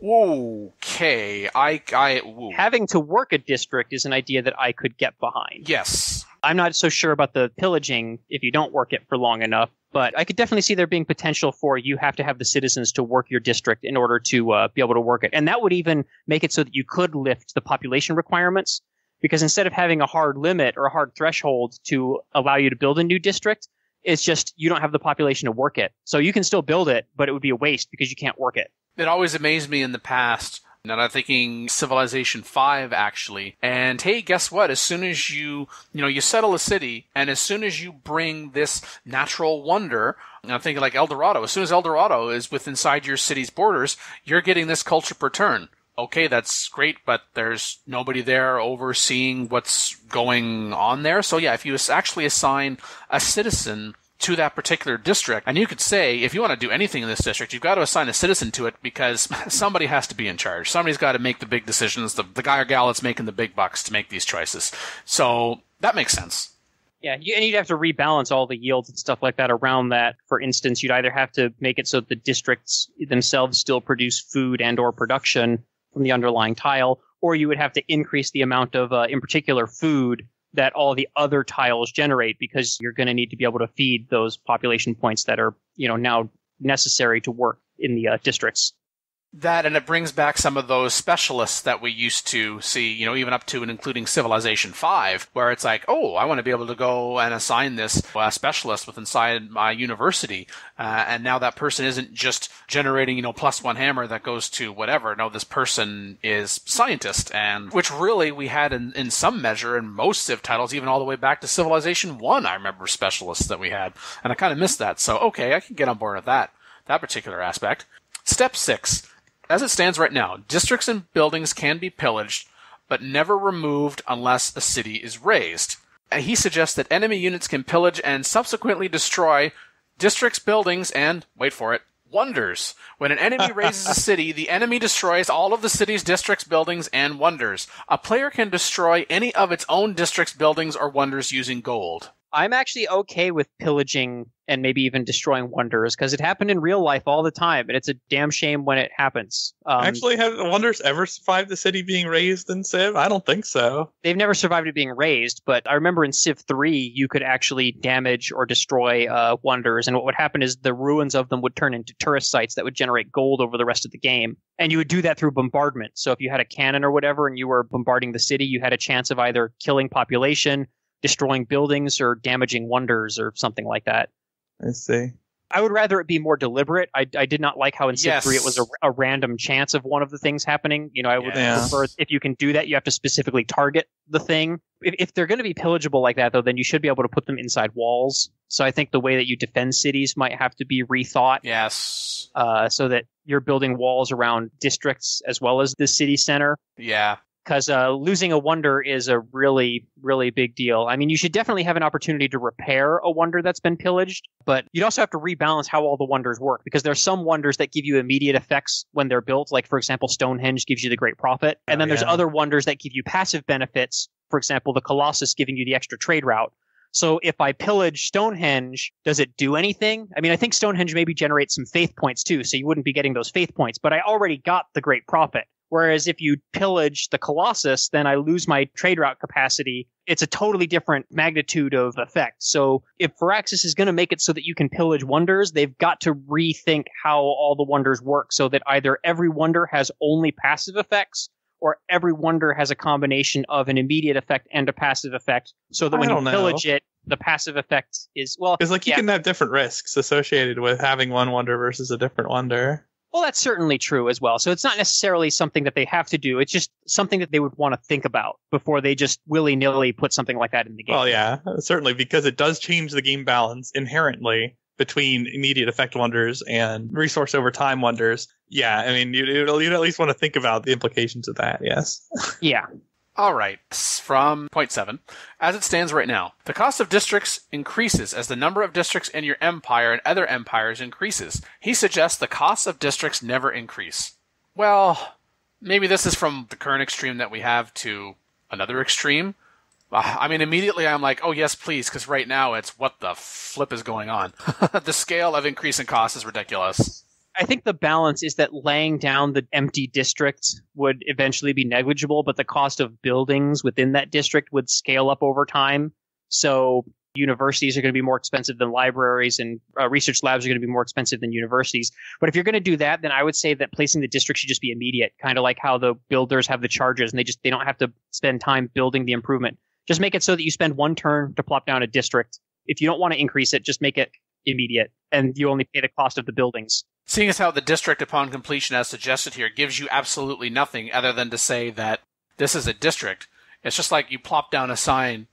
S3: Okay, woo.
S5: Having to work a district is an idea that I could get behind.
S3: Yes.
S5: I'm not so sure about the pillaging if you don't work it for long enough, but I could definitely see there being potential for you have to have the citizens to work your district in order to be able to work it. And that would even make it so that you could lift the population requirements, because instead of having a hard limit or a hard threshold to allow you to build a new district, it's just you don't have the population to work it. So you can still build it, but it would be a waste because you can't work it.
S3: It always amazed me in the past. And I'm thinking Civilization 5, actually. And hey, guess what? As soon as you settle a city, and as soon as you bring this natural wonder, and I'm thinking like El Dorado, as soon as El Dorado is within inside your city's borders, you're getting this culture per turn. Okay, that's great, but there's nobody there overseeing what's going on there. So yeah, if you actually assign a citizen to that particular district, and you could say, if you want to do anything in this district, you've got to assign a citizen to it because somebody has to be in charge. Somebody's got to make the big decisions, the guy or gal that's making the big bucks to make these choices. So that makes sense.
S5: Yeah, and you'd have to rebalance all the yields and stuff like that around that. For instance, you'd either have to make it so that the districts themselves still produce food and or production from the underlying tile, or you would have to increase the amount of, in particular, food that all the other tiles generate, because you're going to need to be able to feed those population points that are, now necessary to work in the districts.
S3: That, and it brings back some of those specialists that we used to see, even up to and including Civilization 5, where it's like, oh, I want to be able to go and assign this specialist with inside my university. And now that person isn't just generating, +1 hammer that goes to whatever. No, this person is scientist, and which really we had in some measure in most Civ titles, even all the way back to Civilization 1, I remember specialists that we had. And I kind of missed that. So, okay, I can get on board with that particular aspect. Step 6. As it stands right now, districts and buildings can be pillaged, but never removed unless a city is razed. He suggests that enemy units can pillage and subsequently destroy districts, buildings, and, wait for it, wonders. When an enemy raises a city, the enemy destroys all of the city's districts, buildings, and wonders. A player can destroy any of its own districts, buildings, or wonders using gold.
S5: I'm actually okay with pillaging and maybe even destroying wonders, because it happened in real life all the time, and it's a damn shame when it happens.
S4: Actually, have wonders ever survived the city being razed in Civ? I don't think so.
S5: They've never survived it being razed, but I remember in Civ 3, you could actually damage or destroy wonders, and what would happen is the ruins of them would turn into tourist sites that would generate gold over the rest of the game. And you would do that through bombardment. So if you had a cannon or whatever and you were bombarding the city, you had a chance of either killing population, destroying buildings, or damaging wonders or something like that.
S4: I see.
S5: I would rather it be more deliberate. I did not like how in Civ 3 it was a random chance of one of the things happening. I would prefer, if you can do that, you have to specifically target the thing. If they're going to be pillageable like that, though, then you should be able to put them inside walls. So I think the way that you defend cities might have to be rethought.
S3: Yes.
S5: So that you're building walls around districts as well as the city center.
S3: Yeah.
S5: Because losing a wonder is a really, really big deal. I mean, you should definitely have an opportunity to repair a wonder that's been pillaged, but you'd also have to rebalance how all the wonders work, because there's some wonders that give you immediate effects when they're built. Like, for example, Stonehenge gives you the Great Prophet. And then there's other wonders that give you passive benefits. For example, the Colossus giving you the extra trade route. So if I pillage Stonehenge, does it do anything? I mean, I think Stonehenge maybe generates some faith points too, so you wouldn't be getting those faith points, but I already got the Great Prophet. Whereas if you pillage the Colossus, then I lose my trade route capacity. It's a totally different magnitude of effect. So if Firaxis is going to make it so that you can pillage wonders, they've got to rethink how all the wonders work, so that either every wonder has only passive effects, or every wonder has a combination of an immediate effect and a passive effect, so that when you pillage it, the passive effect is, well...
S4: Because you can have different risks associated with having one wonder versus a different wonder.
S5: Well, that's certainly true as well. So it's not necessarily something that they have to do. It's just something that they would want to think about before they just willy-nilly put something like that in the game.
S4: Well, yeah, certainly, because it does change the game balance inherently between immediate effect wonders and resource over time wonders. Yeah, I mean, you'd at least want to think about the implications of that, yes.
S5: Yeah.
S3: All right, from point 7. As it stands right now, the cost of districts increases as the number of districts in your empire and other empires increases. He suggests the costs of districts never increase. Well, maybe this is from the current extreme that we have to another extreme. I mean, immediately I'm like, oh yes, please, because right now it's what the flip is going on. The scale of increase in cost is ridiculous.
S5: I think the balance is that laying down the empty districts would eventually be negligible, but the cost of buildings within that district would scale up over time. So universities are going to be more expensive than libraries, and research labs are going to be more expensive than universities. But if you're going to do that, then I would say that placing the district should just be immediate, kind of like how the builders have the charges, and they don't have to spend time building the improvement. Just make it so that you spend one turn to plop down a district. If you don't want to increase it, just make it immediate, and you only pay the cost of the buildings.
S3: Seeing as how the district upon completion, as suggested here, gives you absolutely nothing other than to say that this is a district. It's just like you plop down a sign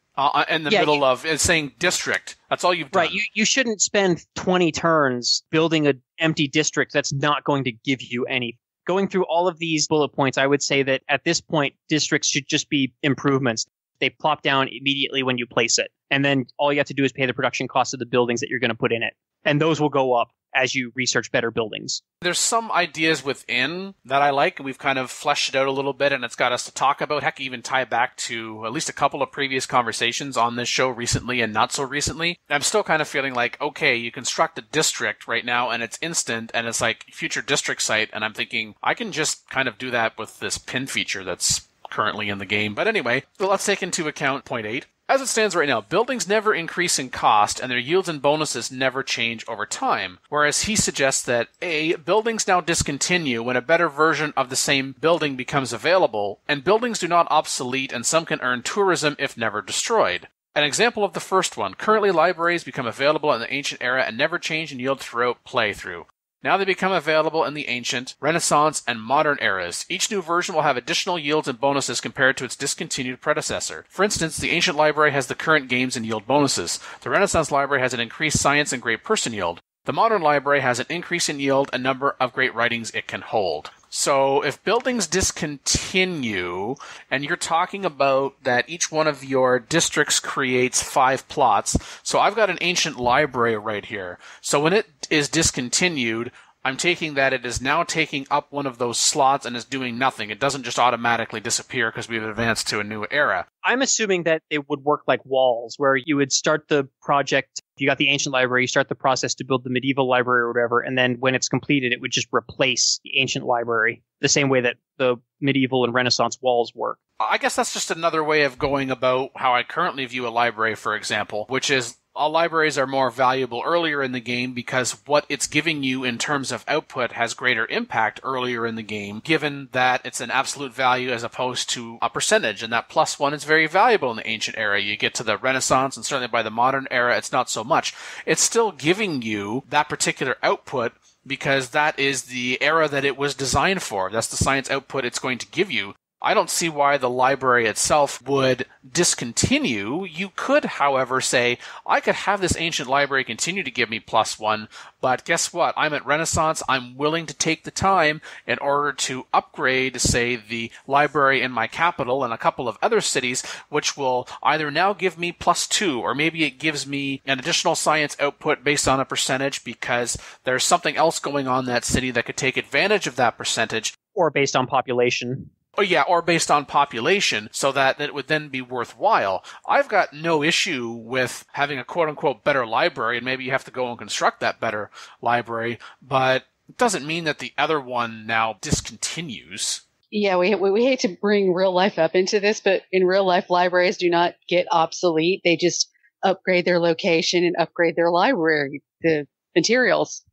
S3: in the middle of it's saying district. That's all you've done.
S5: Right. You shouldn't spend 20 turns building an empty district that's not going to give you any. Going through all of these bullet points, I would say that at this point, districts should just be improvements. They plop down immediately when you place it. And then all you have to do is pay the production cost of the buildings that you're going to put in it. And those will go up as you research better buildings.
S3: There's some ideas within that I like, and we've kind of fleshed it out a little bit, and it's got us to talk about, heck, even tie back to at least a couple of previous conversations on this show recently and not so recently. I'm still kind of feeling like, okay, you construct a district right now, and it's instant, and it's like future district site, and I'm thinking, I can just kind of do that with this pin feature that's currently in the game. But anyway, let's take into account point 8. As it stands right now, buildings never increase in cost and their yields and bonuses never change over time, whereas he suggests that A, buildings now discontinue when a better version of the same building becomes available, and buildings do not obsolete and some can earn tourism if never destroyed. An example of the first one, currently libraries become available in the ancient era and never change in yield throughout playthrough. Now they become available in the ancient, Renaissance, and modern eras. Each new version will have additional yields and bonuses compared to its discontinued predecessor. For instance, the ancient library has the current games and yield bonuses. The Renaissance library has an increased science and great person yield. The modern library has an increase in yield and number of great writings it can hold. So if buildings discontinue, and you're talking about that each one of your districts creates 5 plots, so I've got an ancient library right here. So when it is discontinued, I'm taking that it is now taking up one of those slots and is doing nothing. It doesn't just automatically disappear because we've advanced to a new era.
S5: I'm assuming that it would work like walls, where you would start the project, you got the ancient library, you start the process to build the medieval library or whatever, and then when it's completed, it would just replace the ancient library, the same way that the medieval and Renaissance walls work.
S3: I guess that's just another way of going about how I currently view a library, for example, which is all libraries are more valuable earlier in the game because what it's giving you in terms of output has greater impact earlier in the game, given that it's an absolute value as opposed to a percentage, and that +1 is very valuable in the ancient era. You get to the Renaissance, and certainly by the modern era, it's not so much. It's still giving you that particular output because that is the era that it was designed for. That's the science output it's going to give you. I don't see why the library itself would discontinue. You could, however, say, I could have this ancient library continue to give me +1, but guess what? I'm at Renaissance. I'm willing to take the time in order to upgrade, say, the library in my capital and a couple of other cities, which will either now give me +2, or maybe it gives me an additional science output based on a percentage because there's something else going on in that city that could take advantage of that percentage.
S5: Or based on population.
S3: Oh yeah, or based on population, so that it would then be worthwhile. I've got no issue with having a quote-unquote better library, and maybe you have to go and construct that better library, but it doesn't mean that the other one now discontinues.
S6: Yeah, we hate to bring real life up into this, but in real life, libraries do not get obsolete. They just upgrade their location and upgrade their library, the materials.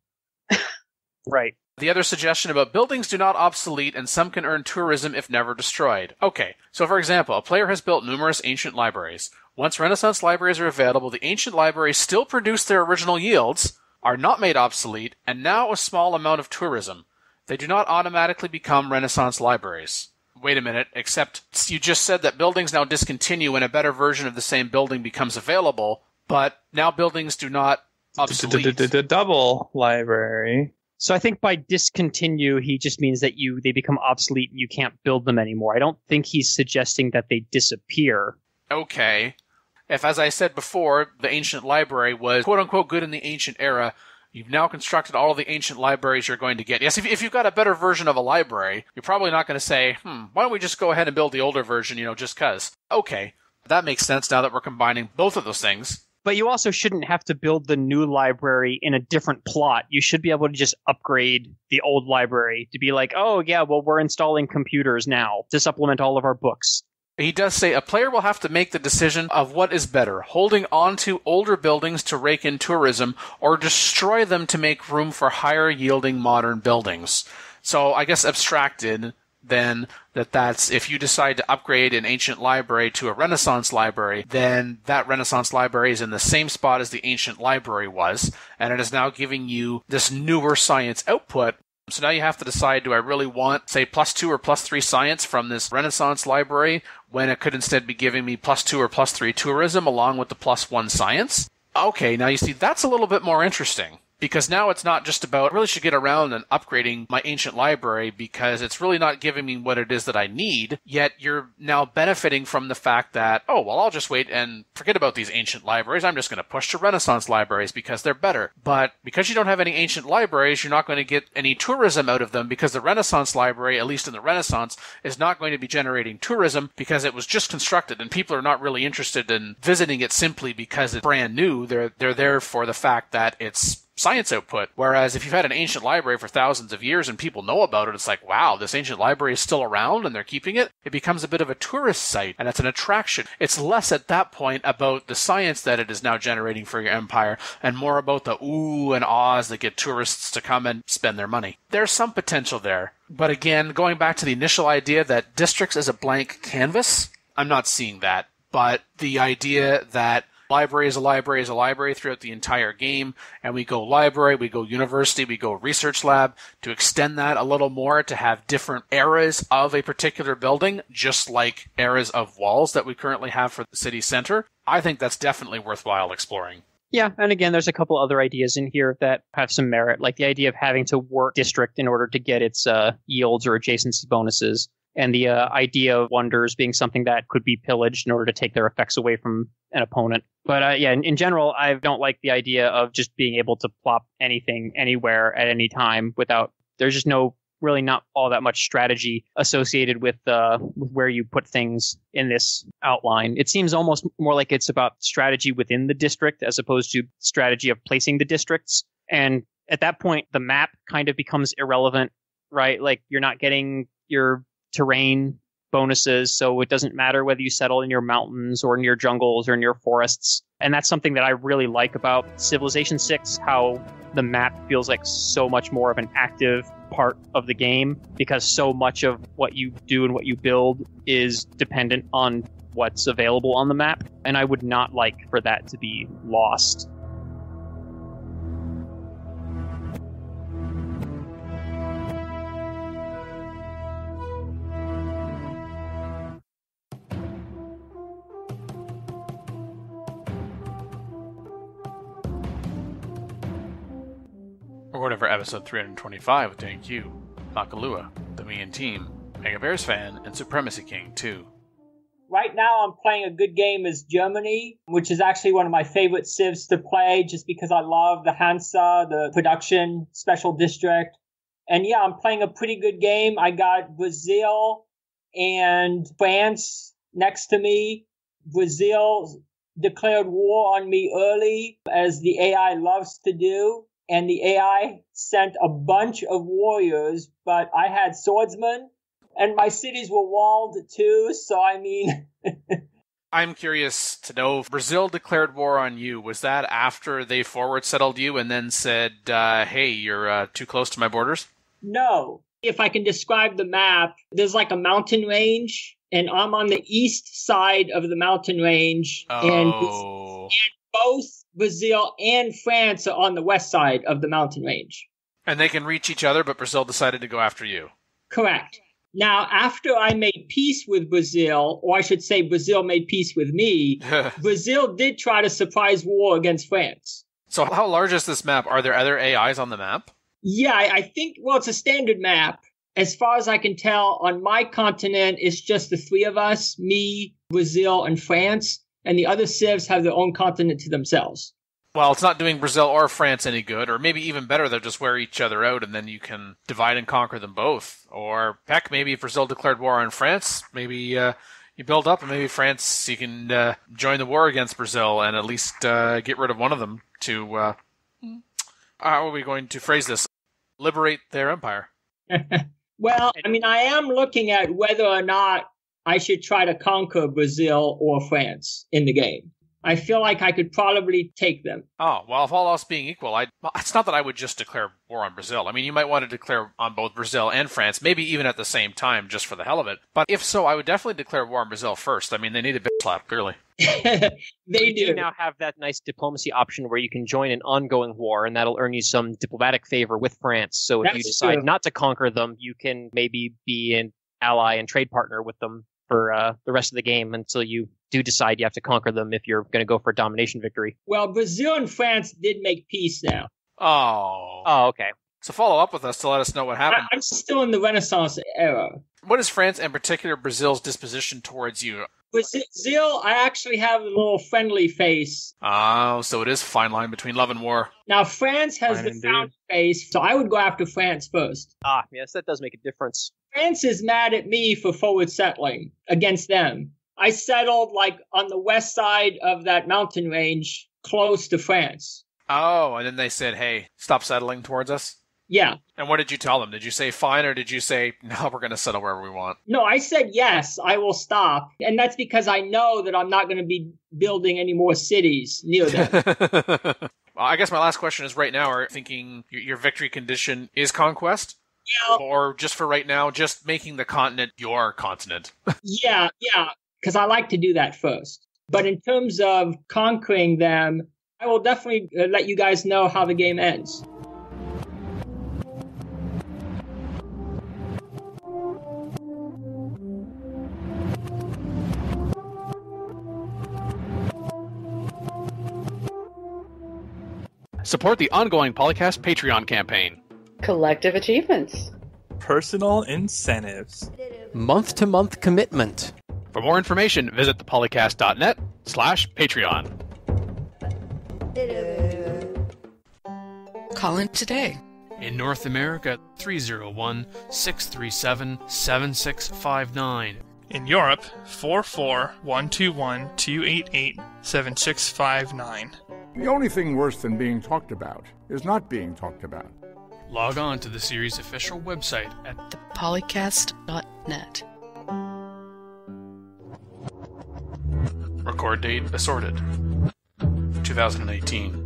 S5: Right.
S3: The other suggestion about buildings do not obsolete and some can earn tourism if never destroyed. Okay, so for example, a player has built numerous ancient libraries. Once Renaissance libraries are available, the ancient libraries still produce their original yields, are not made obsolete, and now a small amount of tourism. They do not automatically become Renaissance libraries. Wait a minute, except you just said that buildings now discontinue when a better version of the same building becomes available, but now buildings do not obsolete.
S4: Double library.
S5: So I think by discontinue, he just means that they become obsolete and you can't build them anymore. I don't think he's suggesting that they disappear.
S3: Okay. If, as I said before, the ancient library was quote-unquote good in the ancient era, you've now constructed all of the ancient libraries you're going to get. Yes, if you've got a better version of a library, you're probably not going to say, why don't we just go ahead and build the older version, just cuz. Okay. That makes sense now that we're combining both of those things.
S5: But you also shouldn't have to build the new library in a different plot. You should be able to just upgrade the old library to be like, oh, yeah, well, we're installing computers now to supplement all of our books.
S3: He does say a player will have to make the decision of what is better, holding on to older buildings to rake in tourism or destroy them to make room for higher yielding modern buildings. So I guess abstracted, then that's if you decide to upgrade an ancient library to a Renaissance library, then that Renaissance library is in the same spot as the ancient library was, and it is now giving you this newer science output. So now you have to decide, do I really want, say, +2 or +3 science from this Renaissance library when it could instead be giving me +2 or +3 tourism along with the +1 science? Okay, now you see, that's a little bit more interesting. Because now it's not just about, I really should get around and upgrading my ancient library because it's really not giving me what it is that I need, yet you're now benefiting from the fact that, oh, well, I'll just wait and forget about these ancient libraries. I'm just going to push to Renaissance libraries because they're better. But because you don't have any ancient libraries, you're not going to get any tourism out of them because the Renaissance library, at least in the Renaissance, is not going to be generating tourism because it was just constructed and people are not really interested in visiting it simply because it's brand new. They're there for the fact that it's science output. Whereas if you've had an ancient library for thousands of years and people know about it, it's like, wow, this ancient library is still around and they're keeping it. It becomes a bit of a tourist site and it's an attraction. It's less at that point about the science that it is now generating for your empire and more about the ooh and ahs that get tourists to come and spend their money. There's some potential there. But again, going back to the initial idea that districts is a blank canvas, I'm not seeing that. But the idea that library is a library is a library throughout the entire game, and we go library, we go university, we go research lab, to extend that a little more to have different eras of a particular building, just like eras of walls that we currently have for the city center. I think that's definitely worthwhile exploring.
S5: Yeah, and again, there's a couple other ideas in here that have some merit, like the idea of having to work district in order to get its yields or adjacency bonuses, and the idea of wonders being something that could be pillaged in order to take their effects away from an opponent. But yeah, in general, I don't like the idea of just being able to plop anything anywhere at any time without, there's just really not all that much strategy associated with where you put things in this outline. It seems almost more like it's about strategy within the district as opposed to strategy of placing the districts. And at that point, the map kind of becomes irrelevant, right? Like you're not getting your terrain bonuses, so it doesn't matter whether you settle in your mountains or near jungles or near forests. And that's something that I really like about Civilization 6, how the map feels like so much more of an active part of the game, because so much of what you do and what you build is dependent on what's available on the map. And I would not like for that to be lost.
S3: Recording for episode 325 with Dan Q, Makalua, the Me and Team, Mega Bears Fan, and Supremacy King 2.
S7: Right now I'm playing a good game as Germany, which is actually one of my favorite civs to play just because I love the Hansa, the production special district. And yeah, I'm playing a pretty good game. I got Brazil and France next to me. Brazil declared war on me early, as the AI loves to do. And the AI sent a bunch of warriors, but I had swordsmen, and my cities were walled too, so I mean...
S3: I'm curious to know, Brazil declared war on you. Was that after they forward settled you and then said, hey, you're too close to my borders?
S7: No. If I can describe the map, there's like a mountain range, and I'm on the east side of the mountain range. And both Brazil and France are on the west side of the mountain range.
S3: And they can reach each other, but Brazil decided to go after you.
S7: Correct. Now, after I made peace with Brazil, or I should say Brazil made peace with me, Brazil did try to surprise war against France.
S3: So how large is this map? Are there other AIs on the map?
S7: Yeah, I think, well, it's a standard map. As far as I can tell, on my continent, it's just the three of us, me, Brazil, and France. And the other civs have their own continent to themselves.
S3: Well, it's not doing Brazil or France any good, or maybe even better, they'll just wear each other out, and then you can divide and conquer them both. Or, heck, maybe if Brazil declared war on France, maybe you build up, and maybe France, you can join the war against Brazil and at least get rid of one of them to, how are we going to phrase this? Liberate their empire.
S7: Well, I mean, I am looking at whether or not I should try to conquer Brazil or France in the game. I feel like I could probably take them.
S3: Oh, well, if all else being equal, it's not that I would just declare war on Brazil. I mean, you might want to declare on both Brazil and France, maybe even at the same time, just for the hell of it. But if so, I would definitely declare war on Brazil first. I mean, they need a bit slap, clearly.
S7: They do
S5: now have that nice diplomacy option where you can join an ongoing war, and that'll earn you some diplomatic favor with France. So if you decide not to conquer them, you can maybe be an ally and trade partner with them for the rest of the game until you do decide you have to conquer them if you're going to go for a domination victory.
S7: Well, Brazil and France did make peace now.
S3: Oh,
S5: okay.
S3: So follow up with us to let us know what happened.
S7: I'm still in the Renaissance era.
S3: What is France, and particular Brazil's disposition towards you?
S7: Brazil, I actually have a little friendly face.
S3: Oh, so it is a fine line between love and war.
S7: Now, France has the frowny face, so I would go after France first.
S5: Ah, yes, that does make a difference.
S7: France is mad at me for forward settling against them. I settled like on the west side of that mountain range close to France.
S3: Oh, and then they said, hey, stop settling towards us?
S7: Yeah.
S3: And what did you tell them? Did you say fine, or did you say, no, we're going to settle wherever we want?
S7: No, I said, yes, I will stop. And that's because I know that I'm not going to be building any more cities near them.
S3: Well, I guess my last question is right now, are you thinking your victory condition is conquest?
S7: Well,
S3: or just for right now, just making the continent your continent?
S7: Yeah, because I like to do that first. But in terms of conquering them, I will definitely let you guys know how the game ends.
S3: Support the ongoing PolyCast Patreon campaign.
S6: Collective achievements.
S1: Personal incentives.
S8: Month-to-month commitment.
S3: For more information, visit thepolycast.net/Patreon.
S9: Call in today.
S3: In North America, 301-637-7659.
S1: In Europe, 44121-288-7659.
S10: The only thing worse than being talked about is not being talked about.
S3: Log on to the series' official website at
S9: thepolycast.net.
S3: Record date assorted. 2018.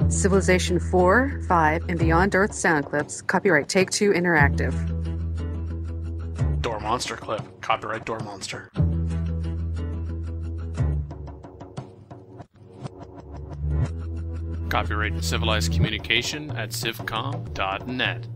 S11: Civilization 4, 5, and Beyond Earth sound clips. Copyright Take-Two Interactive.
S3: Door Monster clip. Copyright Door Monster. Copyright Civilized Communication at civcom.net.